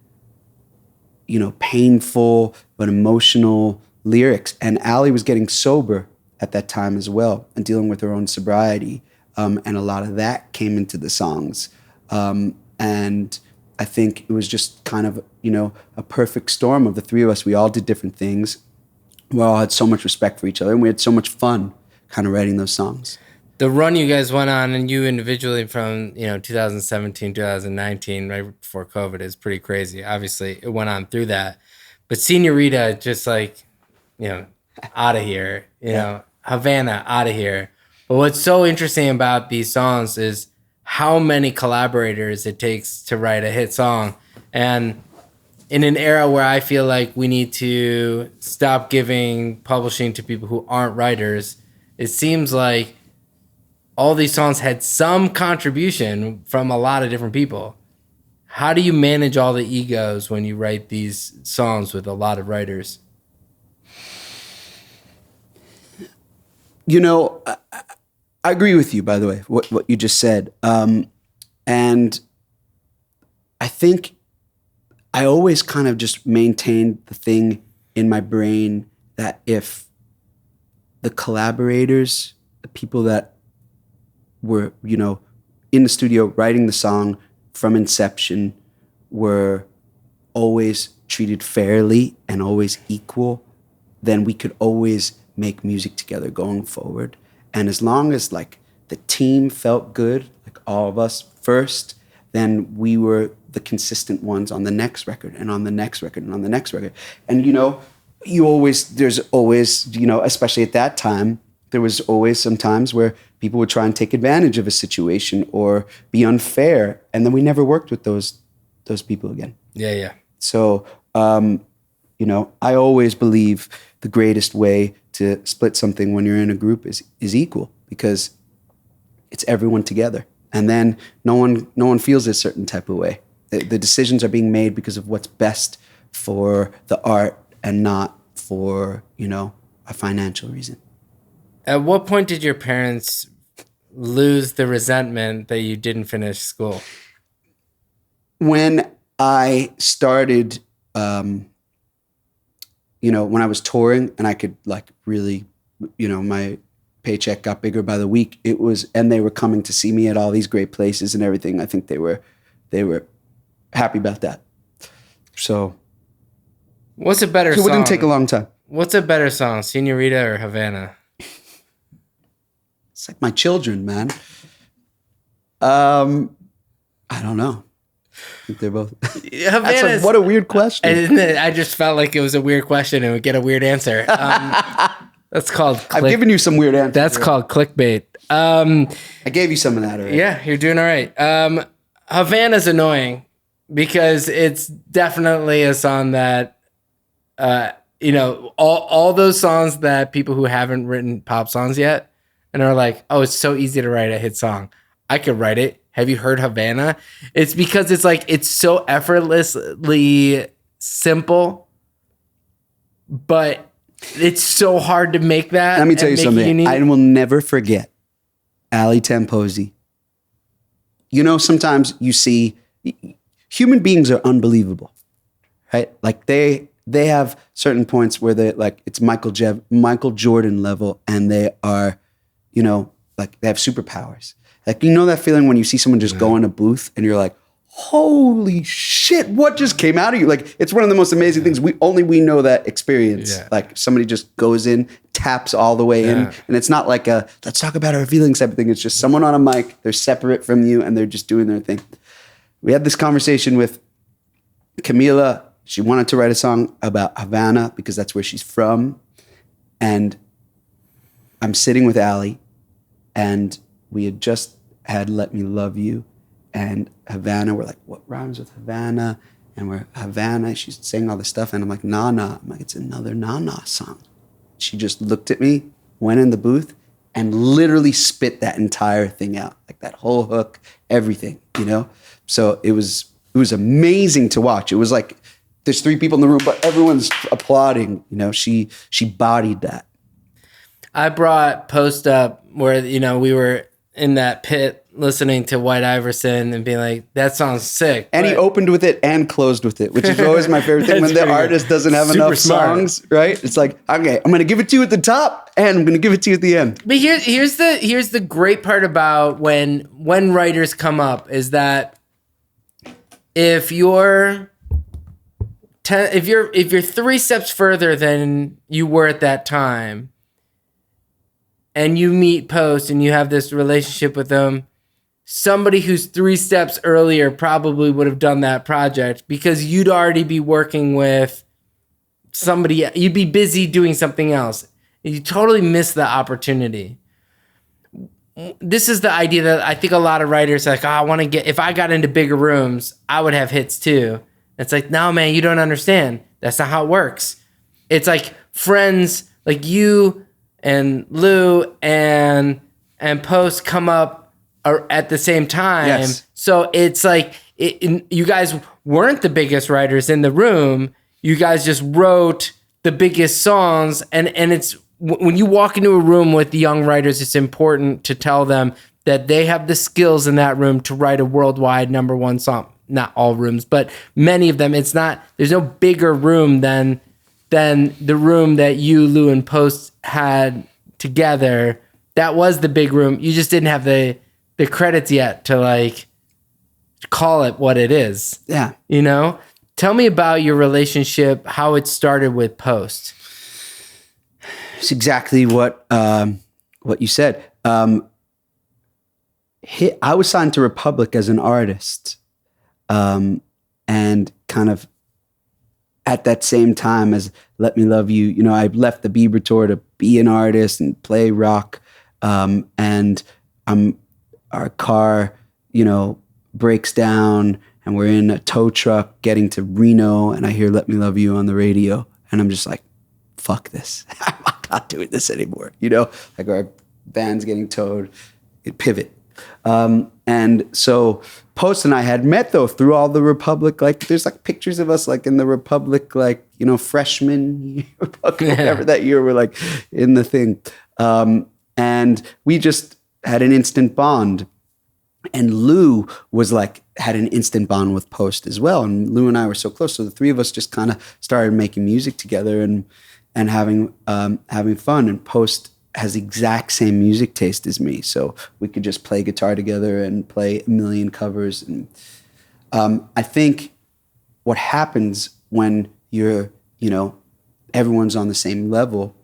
painful but emotional lyrics. And Ali was getting sober at that time as well and dealing with her own sobriety. And a lot of that came into the songs. And I think it was just kind of, a perfect storm of the three of us. We all did different things. We all had so much respect for each other, and we had so much fun kind of writing those songs. The run you guys went on, and you individually from 2017, 2019, right before COVID, is pretty crazy. Obviously, it went on through that, but Senorita, just like out of here, Havana, out of here. But what's so interesting about these songs is how many collaborators it takes to write a hit song, and in an era where I feel like we need to stop giving publishing to people who aren't writers, it seems like all these songs had some contribution from a lot of different people. How do you manage all the egos when you write these songs with a lot of writers? I agree with you, by the way, what you just said. And I think I always kind of just maintained the thing in my brain that if the collaborators, the people that were, in the studio writing the song from inception were always treated fairly and always equal, then we could always make music together going forward. And as long as like the team felt good, like all of us first, then we were the consistent ones on the next record and on the next record and on the next record. And there's always, especially at that time, there was always some times where people would try and take advantage of a situation or be unfair. And then we never worked with those people again. Yeah. So, I always believe the greatest way to split something when you're in a group is equal, because it's everyone together. And then no one feels a certain type of way. The decisions are being made because of what's best for the art and not for, a financial reason. At what point did your parents lose the resentment that you didn't finish school? When I started, when I was touring and I could like really, my paycheck got bigger by the week, and they were coming to see me at all these great places and everything. I think they were happy about that. So what's a better song? It wouldn't take a long time. What's a better song, Senorita or Havana? It's like my children, man. I don't know. I think they're both. Havana's, what a weird question. I just felt like it was a weird question and would get a weird answer. That's called I've given you some weird answers. That's called clickbait. I gave you some of that already. Yeah, you're doing all right. Havana's annoying because it's definitely a song that, all those songs that people who haven't written pop songs yet and are like, oh, it's so easy to write a hit song. I could write it. Have you heard Havana? It's because it's like, it's so effortlessly simple, but it's so hard to make that. Let me tell you something. I will never forget Ali Tamposi. Sometimes you see human beings are unbelievable, right? Like they have certain points where they like it's Michael Jordan level, and they are, like they have superpowers. Like, that feeling when you see someone just go in a booth and you're like, holy shit, what just came out of you? Like, it's one of the most amazing things. We know that experience. Yeah. Like somebody just goes in, taps all the way in. And it's not like a, let's talk about our feelings type of thing. It's just someone on a mic, they're separate from you and they're just doing their thing. We had this conversation with Camila. She wanted to write a song about Havana because that's where she's from. And I'm sitting with Ali, and we had just had Let Me Love You and Havana. We're like, what rhymes with Havana? And we're Havana. She's saying all this stuff. And I'm like, nah. I'm like, it's another nah song. She just looked at me, went in the booth, and literally spit that entire thing out. Like that whole hook, everything, So it was amazing to watch. It was like, there's 3 people in the room, but everyone's applauding. She bodied that. I brought Post up where, we were in that pit listening to White Iverson and being like, that sounds sick. And he opened with it and closed with it, which is always my favorite thing when the artist doesn't have enough songs, right? It's like, okay, I'm going to give it to you at the top and I'm going to give it to you at the end. But here's the great part about when writers come up is that if you're 3 steps further than you were at that time, and you meet Post and you have this relationship with them, somebody who's 3 steps earlier probably would have done that project because you'd already be working with somebody. You'd be busy doing something else. You totally miss the opportunity. This is the idea that I think a lot of writers are like, if I got into bigger rooms, I would have hits too. It's like, no, man, you don't understand. That's not how it works. It's like friends like you and Lou and Post come up at the same time. Yes. So it's like you guys weren't the biggest writers in the room. You guys just wrote the biggest songs. And it's when you walk into a room with the young writers, it's important to tell them that they have the skills in that room to write a worldwide #1 song. Not all rooms, but many of them. There's no bigger room than the room that you, Lou, and Post had together. That was the big room. You just didn't have the credits yet to like call it what it is. Yeah. Tell me about your relationship, how it started with Post. It's exactly what you said. I was signed to Republic as an artist. And kind of at that same time as Let Me Love You, I left the Bieber tour to be an artist and play rock. And our car, breaks down and we're in a tow truck getting to Reno and I hear Let Me Love You on the radio. And I'm just like, fuck this. I'm not doing this anymore. Like our van's getting towed, pivot. And so Post and I had met though through all the Republic, like there's like pictures of us like in the Republic, like, freshman whatever that year, we're like in the thing. And we just had an instant bond. And Lou was like, had an instant bond with Post as well. And Lou and I were so close. So the 3 of us just kind of started making music together and having fun. And Post has the exact same music taste as me. So we could just play guitar together and play a million covers. And I think what happens when you're, everyone's on the same level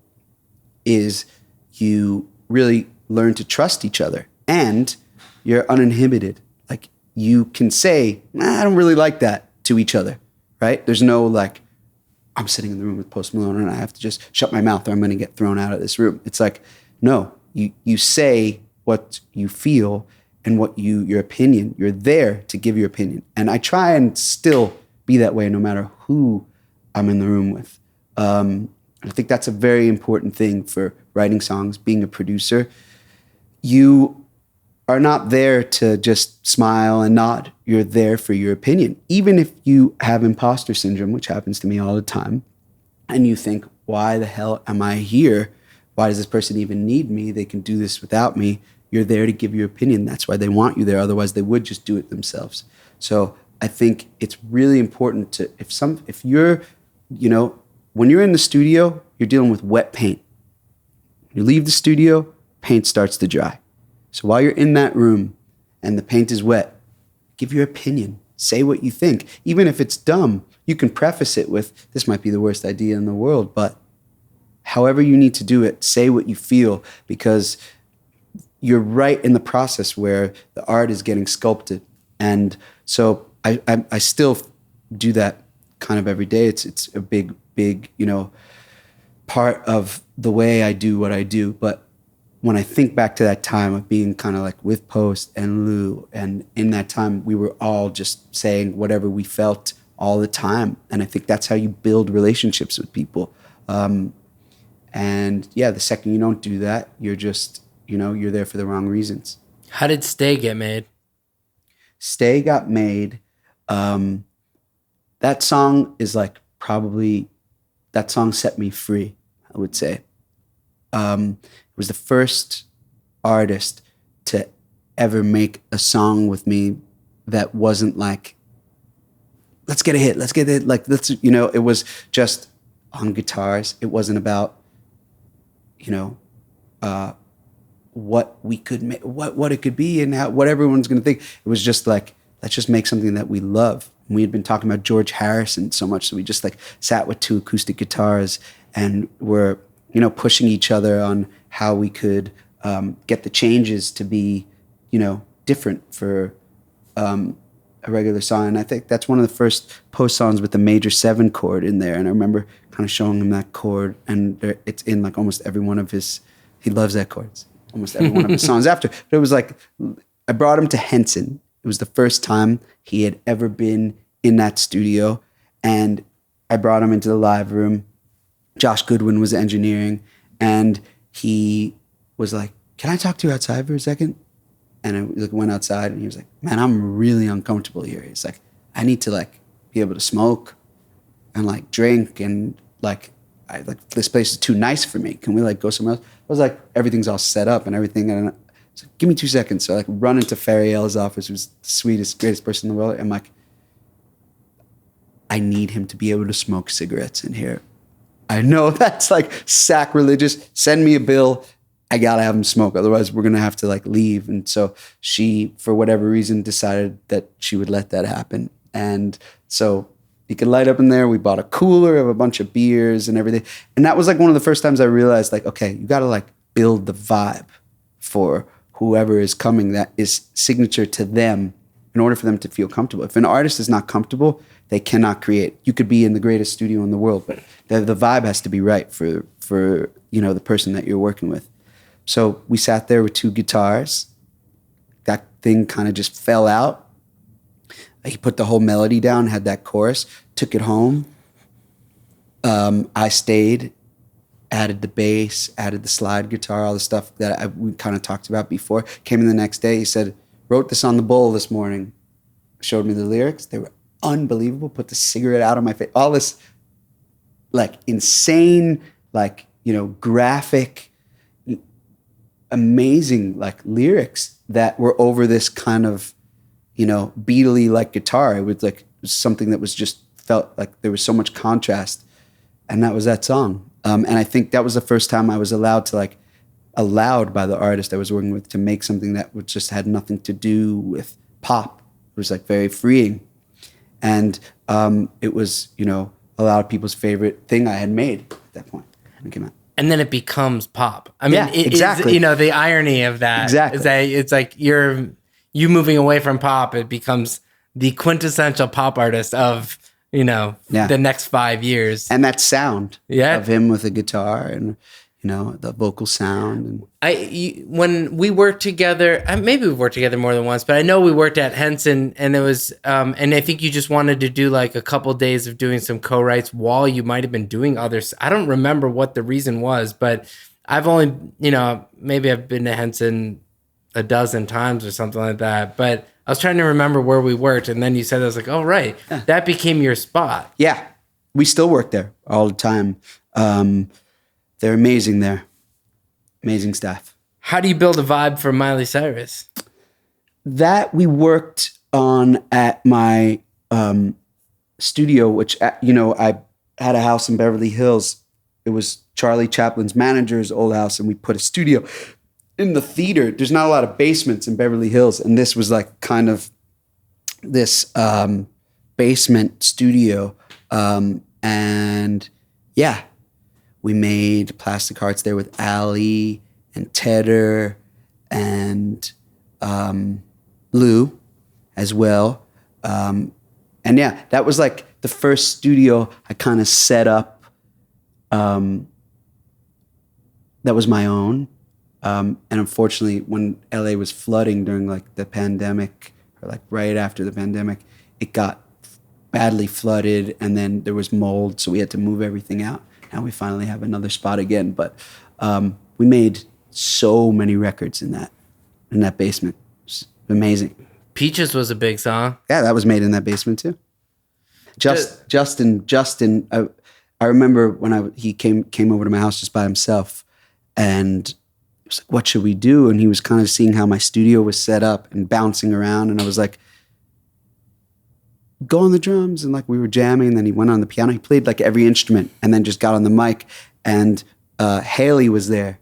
is you really learn to trust each other and you're uninhibited. Like you can say, I don't really like that to each other, right? There's no like, I'm sitting in the room with Post Malone and I have to just shut my mouth or I'm going to get thrown out of this room. It's like, no, you say what you feel and what your opinion. You're there to give your opinion. And I try and still be that way no matter who I'm in the room with. I think that's a very important thing for writing songs, being a producer. You are not there to just smile and nod. You're there for your opinion. Even if you have imposter syndrome, which happens to me all the time, and you think, why the hell am I here? Why does this person even need me? They can do this without me. You're there to give your opinion. That's why they want you there. Otherwise, they would just do it themselves. So I think it's really important to, if you're, when you're in the studio, you're dealing with wet paint. You leave the studio, paint starts to dry. So while you're in that room and the paint is wet, give your opinion. Say what you think. Even if it's dumb, you can preface it with, this might be the worst idea in the world, but however you need to do it, say what you feel, because you're right in the process where the art is getting sculpted. And so I still do that kind of every day. It's a big, part of the way I do what I do. But when I think back to that time of being kind of like with Post and Lou, and in that time, we were all just saying whatever we felt all the time. And I think that's how you build relationships with people. And yeah, the second you don't do that, you're just, you're there for the wrong reasons. How did Stay get made? Stay got made. That song is like that song set me free, I would say. It was the first artist to ever make a song with me that wasn't like, let's get a hit. Like, it was just on guitars. It wasn't about, what we could make, what it could be and what everyone's going to think. It was just like, let's just make something that we love. And we had been talking about George Harrison so much, so we just like sat with 2 acoustic guitars and were, pushing each other on how we could get the changes to be, different for a regular song. And I think that's one of the first Post songs with the major 7 chord in there. And I remember kind of showing him that chord, and it's in like almost every one of his, he loves that chords, almost every one of his songs after. But it was like, I brought him to Henson. It was the first time he had ever been in that studio. And I brought him into the live room. Josh Goodwin was engineering, and he was like, can I talk to you outside for a second? And I went outside, and he was like, man, I'm really uncomfortable here. He's like, I need to like be able to smoke and like drink, and like, this place is too nice for me. Can we like go somewhere else? I was like, everything's all set up and everything. And I was like, give me 2 seconds. So I like run into Fariel's office, who's the sweetest, greatest person in the world. I'm like, I need him to be able to smoke cigarettes in here. I know that's like sacrilegious. Send me a bill. I gotta have him smoke. Otherwise we're gonna have to like leave. And so she, for whatever reason, decided that she would let that happen. And so he could light up in there. We bought a cooler of a bunch of beers and everything. And that was like one of the first times I realized like, okay, you gotta like build the vibe for whoever is coming that is signature to them in order for them to feel comfortable. If an artist is not comfortable, they cannot create. You could be in the greatest studio in the world, but the vibe has to be right for the person that you're working with. So we sat there with 2 guitars. That thing kind of just fell out. He put the whole melody down, had that chorus, took it home. I stayed, added the bass, added the slide guitar, all the stuff that we kind of talked about before. Came in the next day, he said, wrote this on the bowl this morning. Showed me the lyrics. They were unbelievable. Put the cigarette out of my face. All this like insane, like, graphic, amazing like lyrics that were over this kind of, Beatle-y like guitar. It was like something that was just felt like there was so much contrast. And that was that song. And I think that was the first time I was allowed by the artist I was working with to make something that just had nothing to do with pop. It was like very freeing. And it was, a lot of people's favorite thing I had made at that point when it came out. And then it becomes pop. I mean, exactly. The irony of that is that it's like you're you moving away from pop, it becomes the quintessential pop artist of, the next 5 years. And that sound Yeah. of him with a guitar and, the vocal sound. And When we worked together, maybe we've worked together more than once, but I know we worked at Henson, and it was, and I think you just wanted to do like a couple days of doing some co-writes while you might have been doing others. I don't remember what the reason was, but I've only, maybe I've been to Henson a dozen times or something like that, but I was trying to remember where we worked, and then you said, I was like, oh, right, that became your spot. Yeah, we still work there all the time. They're amazing there. Amazing staff. How do you build a vibe for Miley Cyrus? That we worked on at my studio, which, I had a house in Beverly Hills. It was Charlie Chaplin's manager's old house, and we put a studio in the theater. There's not a lot of basements in Beverly Hills, and this was like kind of this basement studio. And yeah, we made plastic hearts there with Allie and Tedder and Lou as well. And yeah, that was like the first studio I kind of set up that was my own. And unfortunately, when LA was flooding during like the pandemic, or like right after the pandemic, it got badly flooded, and then there was mold, so we had to move everything out. Now we finally have another spot again, but we made so many records in that basement. It's amazing. Peaches was a big song. Yeah, that was made in that basement too. Justin. I remember when he came over to my house just by himself, and he was like, "What should we do?" And he was kind of seeing how my studio was set up and bouncing around, and I was like, "Go on the drums." And like we were jamming, and then he went on the piano. He played like every instrument, and then just got on the mic. And Haley was there,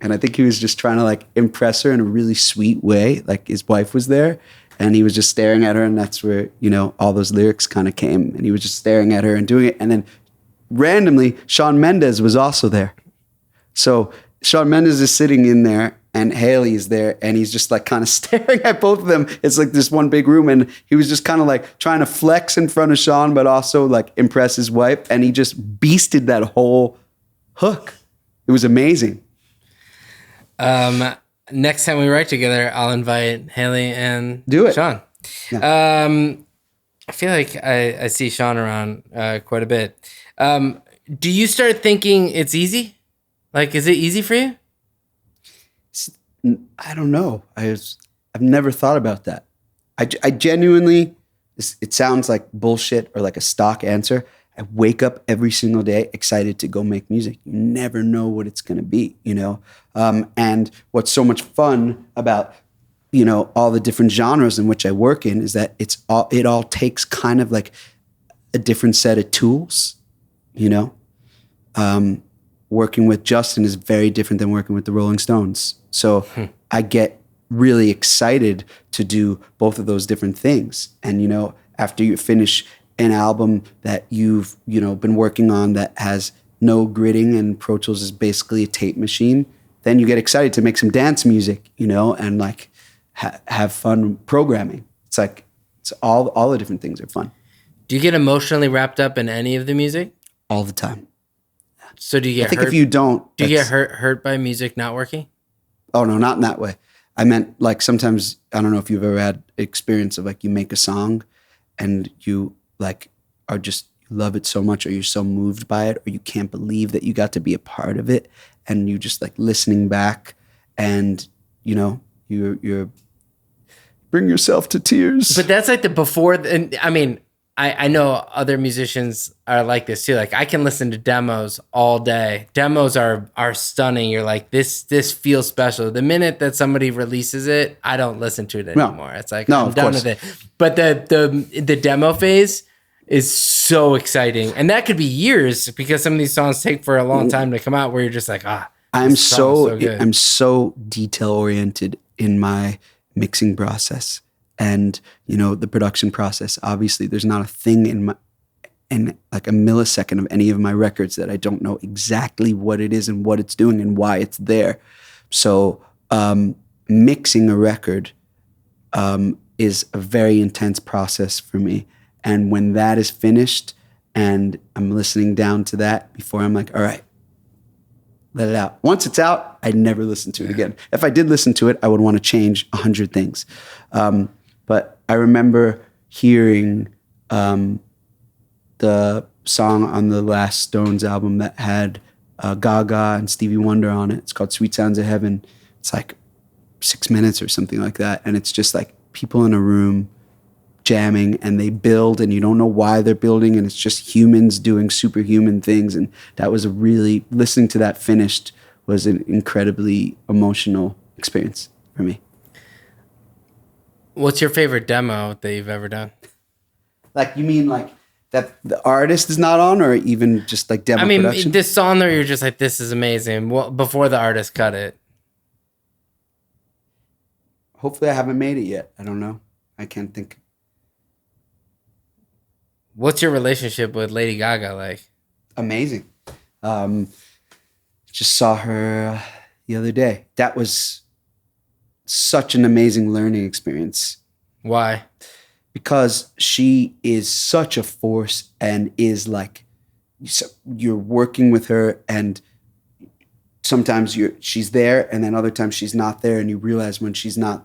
and I think he was just trying to like impress her in a really sweet way. Like his wife was there, and he was just staring at her, and that's where all those lyrics kind of came. And he was just staring at her and doing it. And then randomly, Shawn Mendes was also there. So Shawn Mendes is sitting in there, and Haley is there, and he's just like kind of staring at both of them. It's like this one big room, and he was just kind of like trying to flex in front of Shawn, but also like impress his wife, and he just beasted that whole hook. It was amazing. Next time we write together, I'll invite Haley and Shawn. Yeah. I feel like I see Shawn around quite a bit. Do you start thinking it's easy? Like, is it easy for you? I don't know. I've never thought about that. I genuinely, it sounds like bullshit or like a stock answer. I wake up every single day excited to go make music. You never know what it's going to be, And what's so much fun about, all the different genres in which I work in is that it all takes kind of like a different set of tools, Working with Justin is very different than working with the Rolling Stones. So I get really excited to do both of those different things. And, after you finish an album that you've, been working on that has no gridding and Pro Tools is basically a tape machine, then you get excited to make some dance music, and like have fun programming. It's all the different things are fun. Do you get emotionally wrapped up in any of the music? All the time. So do you get I think hurt? if you don't... Do you get hurt by music not working? Oh, no, not in that way. I meant like sometimes, I don't know if you've ever had experience of like you make a song and you like are just love it so much, or you're so moved by it, or you can't believe that you got to be a part of it, and you just like listening back and, you're bring yourself to tears. But that's like the before, and I mean, I know other musicians are like this too. Like I can listen to demos all day. Demos are stunning. You're like, this feels special. The minute that somebody releases it, I don't listen to it anymore. It's like, I'm done with it. But the demo phase is so exciting. And that could be years because some of these songs take for a long time to come out where you're just like, I'm so detail oriented in my mixing process. And, the production process, obviously there's not a thing in like a millisecond of any of my records that I don't know exactly what it is and what it's doing and why it's there. So mixing a record is a very intense process for me. And when that is finished and I'm listening down to that before, I'm like, all right, let it out. Once it's out, I'd never listen to it again. If I did listen to it, I would want to change 100 things. But I remember hearing the song on the last Stones album that had Gaga and Stevie Wonder on it. It's called Sweet Sounds of Heaven. It's like 6 minutes or something like that. And it's just like people in a room jamming, and they build, and you don't know why they're building, and it's just humans doing superhuman things. And that was listening to that finished was an incredibly emotional experience for me. What's your favorite demo that you've ever done? Like, you mean like that the artist is not on, or even just like demo production? This song that you're just like, this is amazing, before the artist cut it. Hopefully I haven't made it yet. I don't know. I can't think. What's your relationship with Lady Gaga like? Amazing. Just saw her the other day. That was such an amazing learning experience. Why? Because she is such a force, and is like, you're working with her, and sometimes she's there, and then other times she's not there, and you realize when she's not,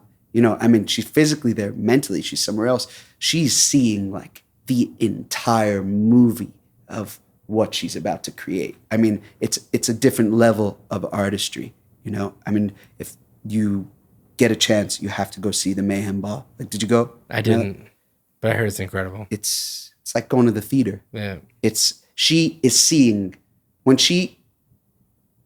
she's physically there, mentally she's somewhere else. She's seeing like the entire movie of what she's about to create. I mean, it's a different level of artistry, if you get a chance, you have to go see the Mayhem Ball. Like, did you go? I didn't, but I heard it's incredible. It's like going to the theater. Yeah. She is seeing, when she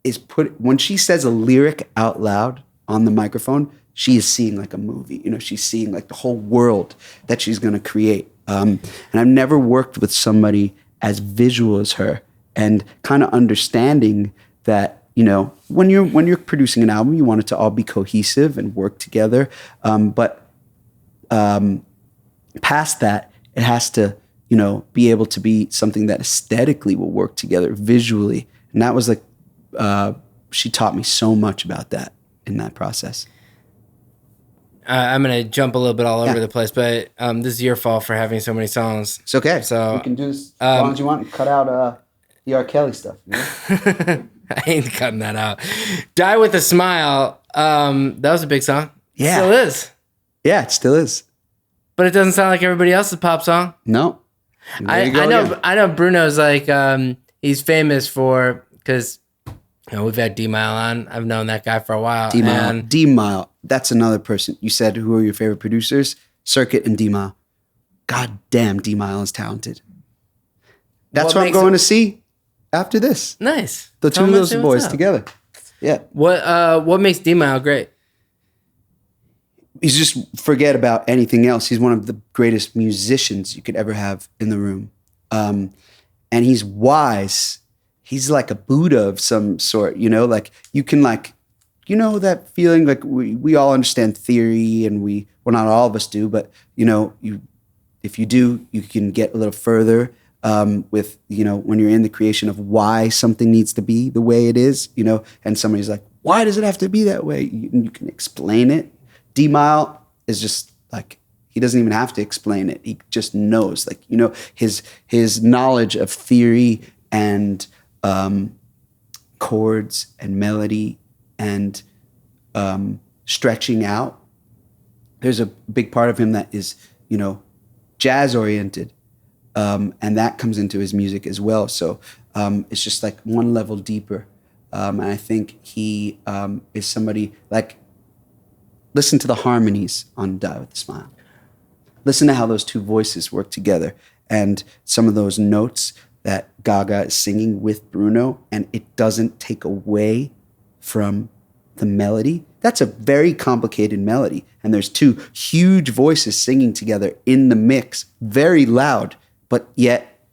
says a lyric out loud on the microphone, she is seeing like a movie. She's seeing like the whole world that she's going to create. And I've never worked with somebody as visual as her, and kind of understanding that, when you're producing an album, you want it to all be cohesive and work together. But past that, it has to, be able to be something that aesthetically will work together visually. And that was like, she taught me so much about that in that process. I'm going to jump a little bit all over the place, but this is your fault for having so many songs. It's okay. So you can do this as long as you want. Cut out the R. Kelly stuff. I ain't cutting that out. Die with a Smile. That was a big song. Yeah. It still is. Yeah, it still is. But it doesn't sound like everybody else's pop song. No. I know Bruno's like, he's famous for, because we've had D-Mile on. I've known that guy for a while. D-Mile. That's another person. You said, who are your favorite producers? Cirkut and D-Mile. God damn, D-Mile is talented. That's what I'm going to see after this. Nice. The two of those boys together. Yeah. What makes D-Mile great? He's just forget about anything else. He's one of the greatest musicians you could ever have in the room. And he's wise. He's like a Buddha of some sort, like you can like, that feeling like we all understand theory, and well, not all of us do, but if you do, you can get a little further with, when you're in the creation of why something needs to be the way it is, and somebody's like, why does it have to be that way? You can explain it. D-Mile is just like, he doesn't even have to explain it. He just knows, like, his knowledge of theory and chords and melody and stretching out. There's a big part of him that is, jazz oriented. And that comes into his music as well. So it's just like one level deeper. And I think he is somebody like, listen to the harmonies on Die With A Smile. Listen to how those two voices work together, and some of those notes that Gaga is singing with Bruno, and it doesn't take away from the melody. That's a very complicated melody, and there's two huge voices singing together in the mix, very loud, but yet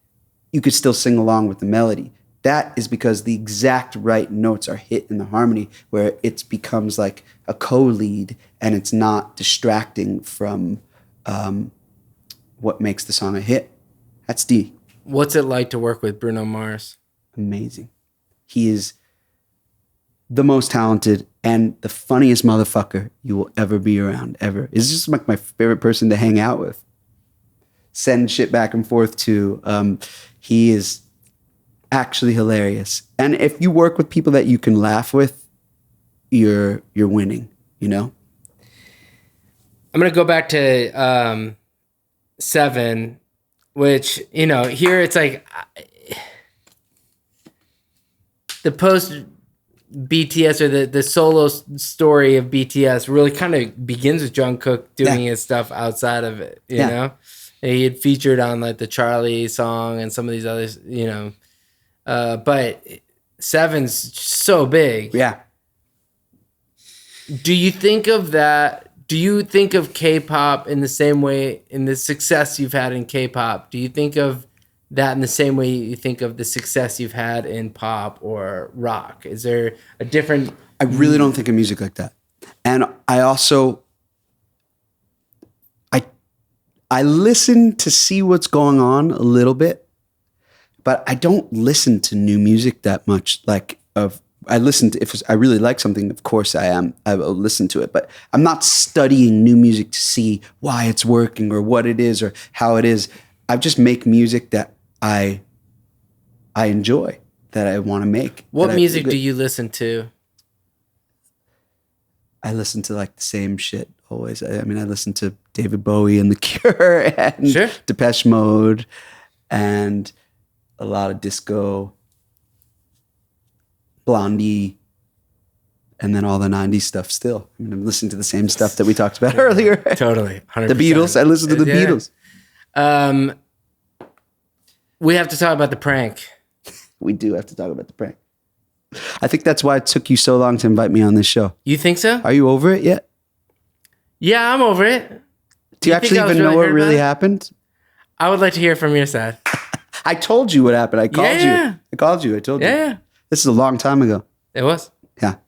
you could still sing along with the melody. That is because the exact right notes are hit in the harmony, where it becomes like a co-lead, and it's not distracting from what makes the song a hit. That's D. What's it like to work with Bruno Mars? Amazing. He is the most talented and the funniest motherfucker you will ever be around, ever. He's just like my favorite person to hang out with. Send shit back and forth to. He is actually hilarious. And if you work with people that you can laugh with, you're winning, you know? I'm going to go back to 7, which, you know, here it's like the post BTS or the solo story of BTS really kind of begins with Jungkook doing his stuff outside of it, you know? He had featured on like the Charlie song and some of these others, you know. But 7's so big. Yeah. Do you think of that? Do you think of K-pop in the same way, in the success you've had in K-pop? Do you think of that in the same way you think of the success you've had in pop or rock? Is there a different... I really don't think of music like that. And I also... I listen to see what's going on a little bit, but I don't listen to new music that much. I listen to, if I really like something, of course I will listen to it, but I'm not studying new music to see why it's working or what it is or how it is. I just make music that I enjoy, that I want to make. What music do you listen to? I listen to like the same shit always. I mean, I listen to David Bowie and The Cure and Depeche Mode and a lot of disco, Blondie, and then all the 90s stuff still. I mean, I'm listening to the same stuff that we talked about earlier. Totally. 100%. The Beatles. I listen to the Beatles. We have to talk about the prank. We do have to talk about the prank. I think that's why it took you so long to invite me on this show. You think so? Are you over it yet? Yeah, I'm over it. Do you actually even know what really happened? I would like to hear from your side. I told you what happened. I called you. I told you. Yeah. This is a long time ago. It was. Yeah.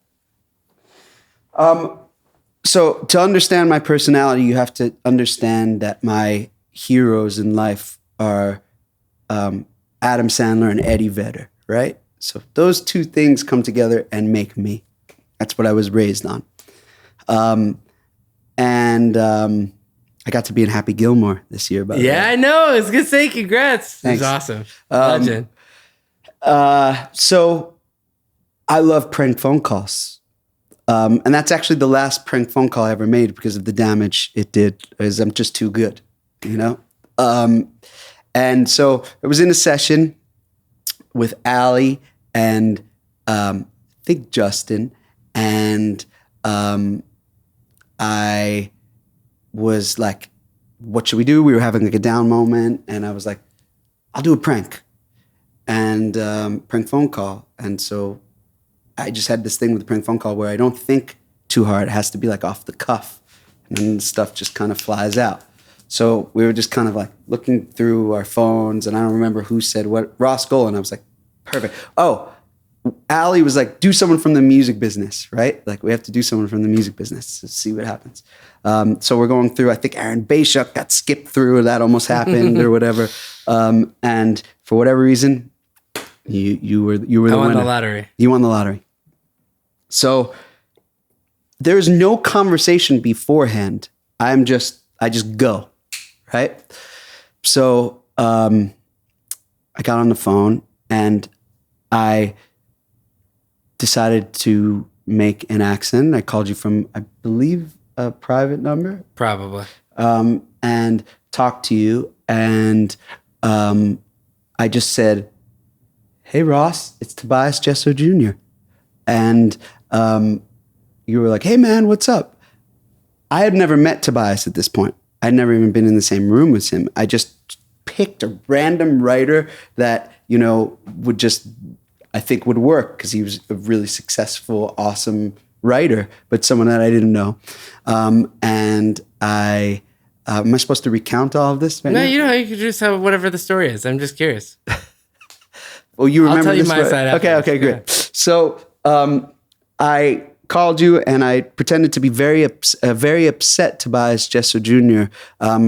So to understand my personality, you have to understand that my heroes in life are Adam Sandler and Eddie Vedder, right? So those two things come together and make me. That's what I was raised on. I got to be in Happy Gilmore this year, by the way. Yeah, I know. I was going to say congrats. Thanks. It was awesome. Legend. So I love prank phone calls. And that's actually the last prank phone call I ever made because of the damage it did, because I'm just too good, you know? And so it was in a session with Allie and I think Justin, and I was like, what should we do? We were having like a down moment, and I was like, I'll do a prank and prank phone call. And so I just had this thing with the prank phone call where I don't think too hard. It has to be like off the cuff, and then stuff just kind of flies out. So we were just kind of like looking through our phones, and I don't remember who said what. Ross Golan. I was like, perfect. Oh, Allie was like, do someone from the music business, right? Like, we have to do someone from the music business to see what happens. So we're going through, I think Aaron Bayshuk got skipped through, that almost happened or whatever. And for whatever reason, you were the winner. I won the lottery. You won the lottery. So there's no conversation beforehand. I just go, right? So I got on the phone and I decided to make an accent. I called you from, I believe, a private number. Probably. And talked to you. And I just said, hey, Ross, it's Tobias Jesso Jr. And you were like, hey, man, what's up? I had never met Tobias at this point. I'd never even been in the same room with him. I just picked a random writer that, you know, I think would work because he was a really successful, awesome writer, but someone that I didn't know. And I, am I supposed to recount all of this? Right no, now? you know, you could just have whatever the story is. I'm just curious. Well, you remember I'll tell this, you my right? side afterwards. Okay, great. Yeah. So I called you and I pretended to be very upset, Tobias Jesso Jr.,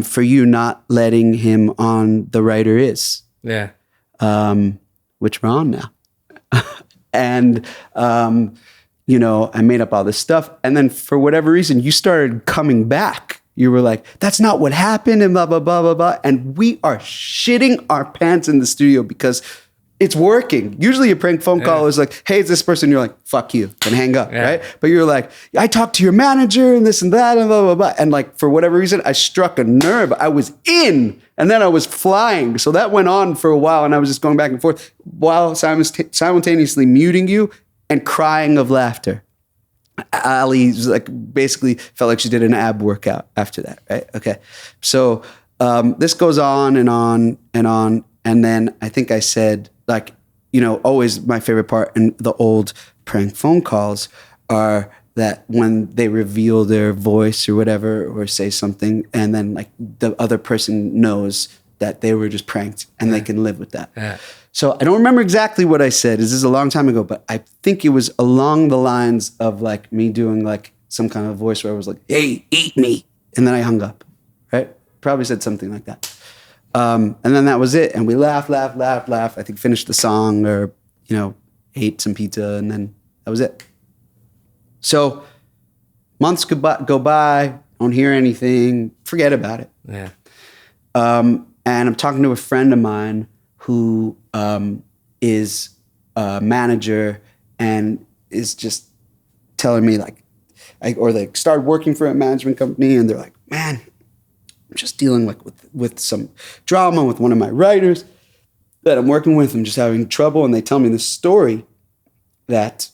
for you not letting him on The Writer Is. Yeah. Which we're on now. And I made up all this stuff. And then for whatever reason, you started coming back. You were like, that's not what happened and blah, blah, blah, blah, blah. And we are shitting our pants in the studio because it's working. Usually a prank phone call is like, hey, it's this person. You're like, fuck you, and hang up, right? But you're like, I talked to your manager and this and that and blah, blah, blah. And like, for whatever reason, I struck a nerve. I was in and then I was flying. So that went on for a while and I was just going back and forth while simultaneously muting you and crying of laughter. Ali like basically felt like she did an ab workout after that, right? Okay. So this goes on and on and on. And then I think I said, like, always my favorite part in the old prank phone calls are that when they reveal their voice or whatever, or say something, and then like the other person knows that they were just pranked and they can live with that. Yeah. So I don't remember exactly what I said. This is a long time ago, but I think it was along the lines of like me doing like some kind of voice where I was like, hey, eat me. And then I hung up, right? Probably said something like that. And then that was it. And we laughed. I think finished the song or, ate some pizza and then that was it. So months go by, don't hear anything, forget about it. Yeah. And I'm talking to a friend of mine who is a manager and is just telling me like, or they started working for a management company and they're like, man, I'm just dealing like with some drama with one of my writers that I'm working with. I'm just having trouble. And they tell me this story that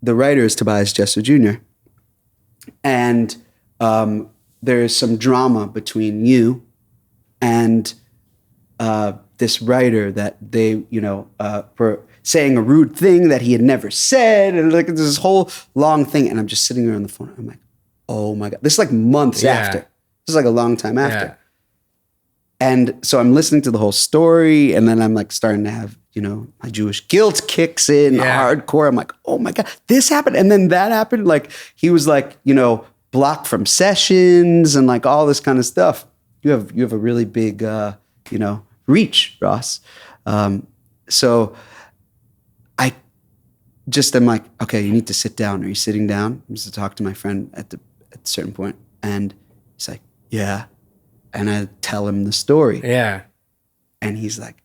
the writer is Tobias Jester Jr. And there is some drama between you and this writer that they, were saying a rude thing that he had never said. And like this whole long thing. And I'm just sitting there on the phone. I'm like, oh my God. This is like months after. This is like a long time after. Yeah. And so I'm listening to the whole story and then I'm like starting to have, my Jewish guilt kicks in hardcore. I'm like, oh my God, this happened. And then that happened. Like he was like, blocked from sessions and like all this kind of stuff. You have a really big, reach, Ross. So I just am like, okay, you need to sit down. Are you sitting down? I'm just to talk to my friend at a certain point. And he's like, yeah. And I tell him the story. Yeah. And he's like,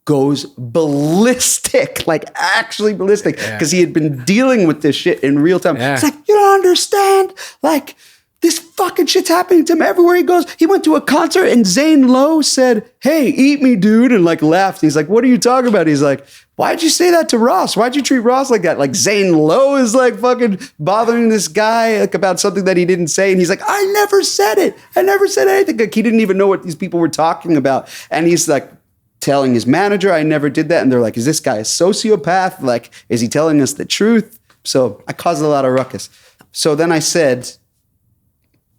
goes ballistic, like actually ballistic. Because he had been dealing with this shit in real time. It's like, you don't understand. Like, this fucking shit's happening to him everywhere he goes. He went to a concert and Zane Lowe said, hey, eat me, dude. And like laughed. He's like, what are you talking about? He's like, why'd you say that to Ross? Why'd you treat Ross like that? Like Zane Lowe is like fucking bothering this guy like about something that he didn't say. And he's like, I never said it. I never said anything. Like he didn't even know what these people were talking about. And he's like telling his manager, I never did that. And they're like, is this guy a sociopath? Like, is he telling us the truth? So I caused a lot of ruckus. So then I said,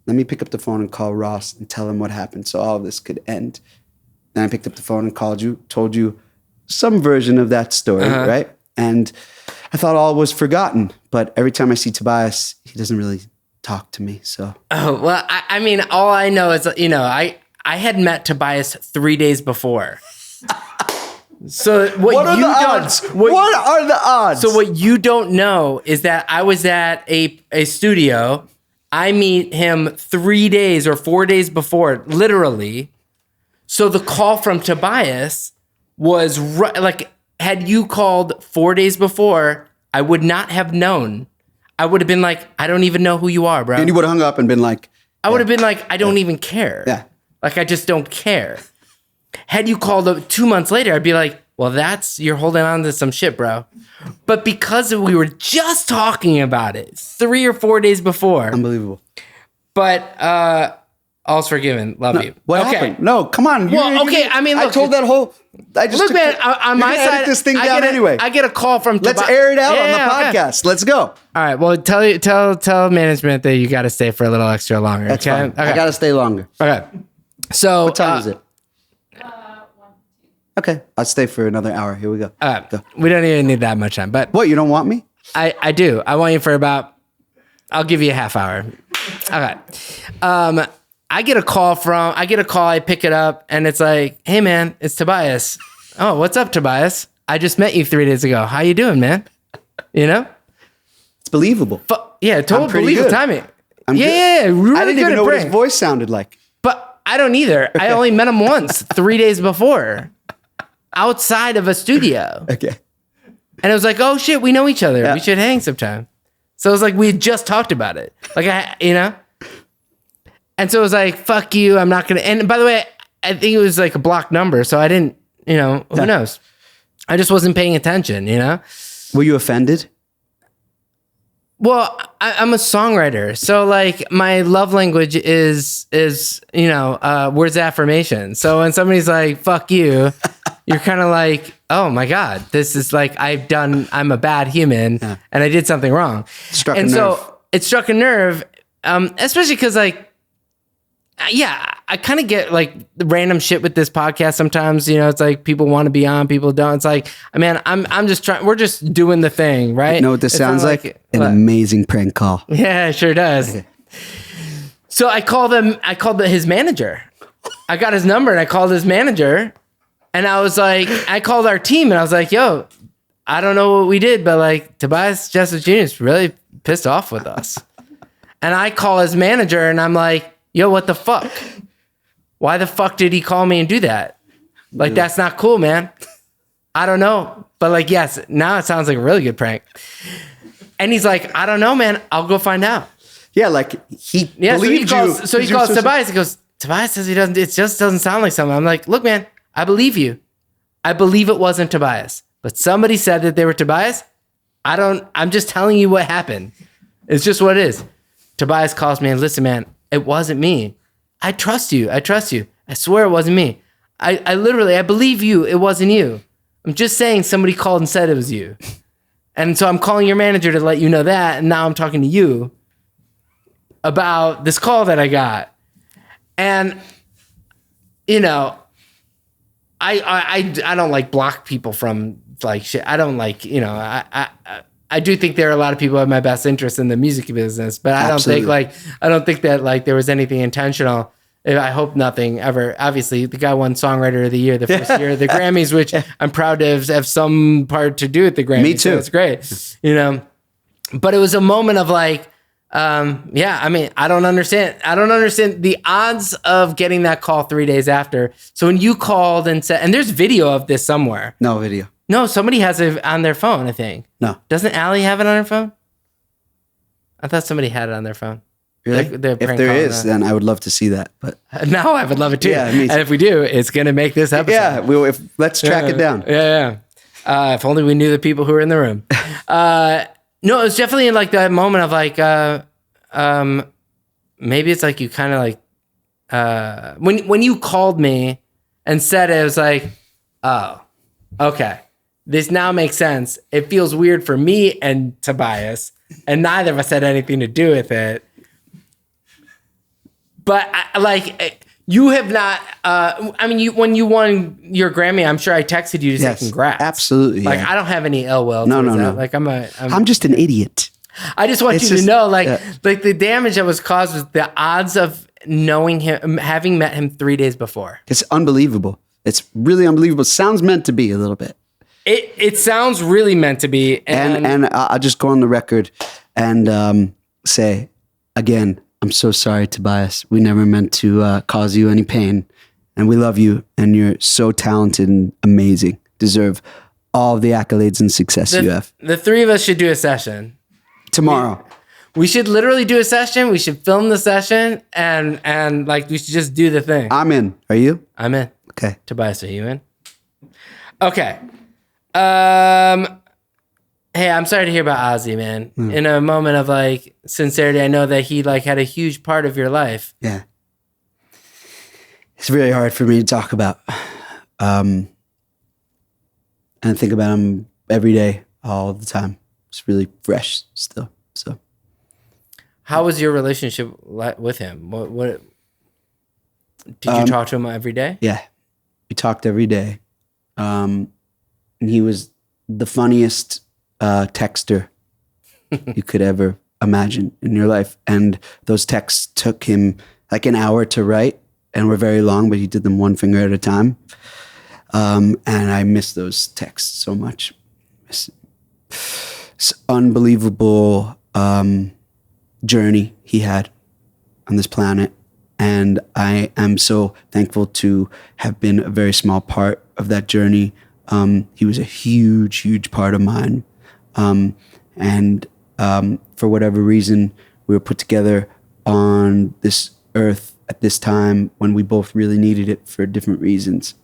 let me pick up the phone and call Ross and tell him what happened so all of this could end. Then I picked up the phone and called you, told you some version of that story, right? And I thought all was forgotten. But every time I see Tobias, he doesn't really talk to me, so. Oh, well, I mean, all I know is, I had met Tobias 3 days before. So what are the odds? What are the odds? So what you don't know is that I was at a studio. I meet him 3 days or 4 days before, literally. So the call from Tobias was like, had you called 4 days before, I would not have known. I would have been like, I don't even know who you are, bro. And you would have hung up and been like, I would have been like, I don't even care. Yeah. Like, I just don't care. Had you called 2 months later, I'd be like, well, you're holding on to some shit, bro. But because we were just talking about it 3 or 4 days before. Unbelievable. But all's forgiven. Love you. What happened? No, come on. I mean, look. I told that whole. I just look, man. On my side, edit this thing down anyway. I get a call from. Let's air it out on the podcast. Let's go. All right. Well, tell management that you got to stay for a little extra longer. That's okay. Fine. Okay. I got to stay longer. Okay. So what time is it? 1. Okay, I'll stay for another hour. Here we go. Go. We don't even need that much time. But what? You don't want me? I do. I want you for about. I'll give you a half hour. Okay. I get a call. I pick it up, and it's like, "Hey, man, it's Tobias. Oh, what's up, Tobias? I just met you 3 days ago. How you doing, man? You know?" It's believable. Total pretty believable good. timing. I'm good. Yeah, really I didn't good even at know what prank. his voice sounded like. But I don't either. I only met him once, 3 days before, outside of a studio. Okay. And it was like, oh shit, we know each other. Yeah. We should hang sometime. So it was like, we had just talked about it. Like, And so it was like, fuck you, I'm not going to. And by the way, I think it was like a blocked number. So I didn't, who knows? I just wasn't paying attention, Were you offended? Well, I'm a songwriter, so like my love language is words of affirmation. So when somebody's like "fuck you," you're kind of like, "Oh my god, this is like I'm a bad human, and I did something wrong." Struck a nerve. So it struck a nerve, especially because I kind of get like random shit with this podcast sometimes. It's like people want to be on, people don't. It's like, man, I'm just trying. We're just doing the thing, right? You know what this sounds like? An amazing prank call. Yeah, it sure does. Okay. So I called his manager. I got his number and I called his manager, and I was like, I called our team and I was like, yo, I don't know what we did, but like Tobias Justice Jr. is really pissed off with us. And I call his manager and I'm like, yo, what the fuck? Why the fuck did he call me and do that? Like, that's not cool, man. I don't know. But like, yes, now it sounds like a really good prank. And he's like, I don't know, man. I'll go find out. Yeah, like he believed you. So he calls Tobias. He goes, Tobias says it just doesn't sound like something. I'm like, look, man, I believe you. I believe it wasn't Tobias. But somebody said that they were Tobias. I'm just telling you what happened. It's just what it is. Tobias calls me and listen, man, it wasn't me. I trust you. I swear it wasn't me. I believe you. It wasn't you. I'm just saying somebody called and said it was you. And so I'm calling your manager to let you know that. And now I'm talking to you about this call that I got. And, I don't like block people from like shit. I don't like, I do think there are a lot of people who have my best interest in the music business, but I don't think that like there was anything intentional. I hope nothing ever. Obviously, the guy won Songwriter of the Year the first year of the Grammys, which I'm proud to have some part to do with the Grammys. Me too. So it's great, But it was a moment of like, I don't understand. I don't understand the odds of getting that call 3 days after. So when you called and said, and there's video of this somewhere. No video. No, somebody has it on their phone, I think. No. Doesn't Allie have it on her phone? I thought somebody had it on their phone. Really? They're If prank there calling is, that. then I would love to see that. But now I would love it too. Yeah, me too. And if we do, it's going to make this episode. yeah, let's track it down. Yeah. If only we knew the people who were in the room. No, it was definitely like that moment of like, maybe it's like you kind of like, when you called me and said it, was like, oh, okay. This now makes sense. It feels weird for me and Tobias, and neither of us had anything to do with it. But you have not. When you won your Grammy, I'm sure I texted you to say congrats. Absolutely. Like yeah. I don't have any ill will. No. That. Like I'm just an idiot. I just want It's you to just- know, like the damage that was caused was the odds of knowing him, having met him 3 days before. It's unbelievable. It's really unbelievable. Sounds meant to be a little bit. It sounds really meant to be. And I'll just go on the record and say, again, I'm so sorry, Tobias. We never meant to cause you any pain. And we love you. And you're so talented and amazing. Deserve all of the accolades and success you have. The three of us should do a session. Tomorrow. We should literally do a session. We should film the session and like we should just do the thing. I'm in. Are you? I'm in. Okay. Tobias, are you in? Okay. Hey, I'm sorry to hear about Ozzy, man. In a moment of like sincerity, I know that he like had a huge part of your life. Yeah. It's really hard for me to talk about. And think about him every day, all the time. It's really fresh still. So, how was your relationship with him? What did you talk to him every day? yeah, we talked every day. And he was the funniest texter you could ever imagine in your life. And those texts took him like an hour to write and were very long, but he did them one finger at a time. And I miss those texts so much. unbelievable journey he had on this planet. And I am so thankful to have been a very small part of that journey. He was a huge, huge part of mine. And for whatever reason, we were put together on this earth at this time when we both really needed it for different reasons.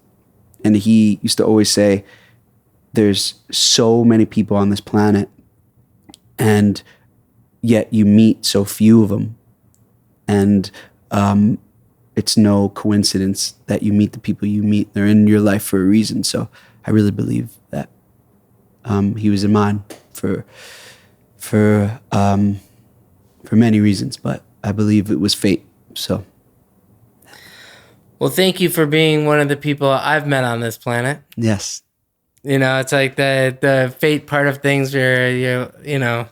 And he used to always say, there's so many people on this planet, and yet you meet so few of them. And it's no coincidence that you meet the people you meet. They're in your life for a reason. So I really believe that he was in mine for many reasons, but I believe it was fate. So, well, thank you for being one of the people I've met on this planet. yes. You know, it's like the fate part of things where you know,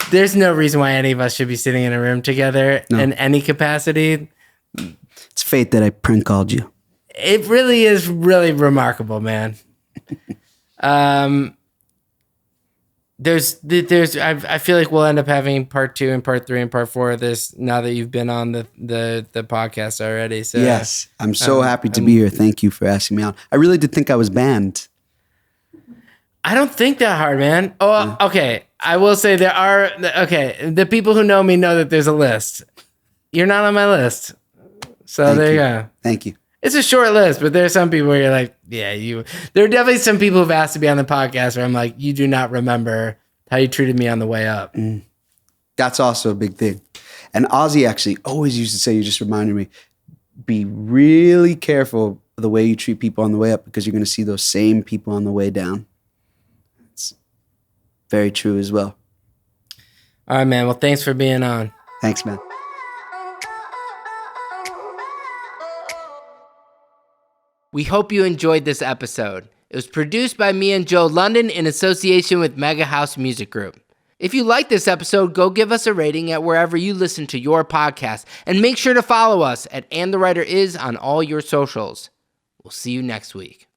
there's no reason why any of us should be sitting in a room together in any capacity. It's fate that I prank called you. It really is really remarkable, man. I feel like we'll end up having part 2 and part 3 and part 4 of this now that you've been on the podcast already. So yes, I'm so happy to be here. Thank you for asking me on. I really did think I was banned. I don't think that hard, man. Oh, okay. I will say there are, the people who know me know that there's a list. You're not on my list. So there you go. Thank you. It's a short list, but there's some people where you're like, yeah, there are definitely some people who've asked to be on the podcast where I'm like, you do not remember how you treated me on the way up. That's also a big thing. And Ozzy actually always used to say, you just reminded me, be really careful of the way you treat people on the way up, because you're going to see those same people on the way down. It's very true as well. All right, man. Well, thanks for being on. Thanks, man. We hope you enjoyed this episode. It was produced by me and Joe London in association with Mega House Music Group. If you like this episode, go give us a rating at wherever you listen to your podcast, and make sure to follow us at And the Writer Is on all your socials. We'll see you next week.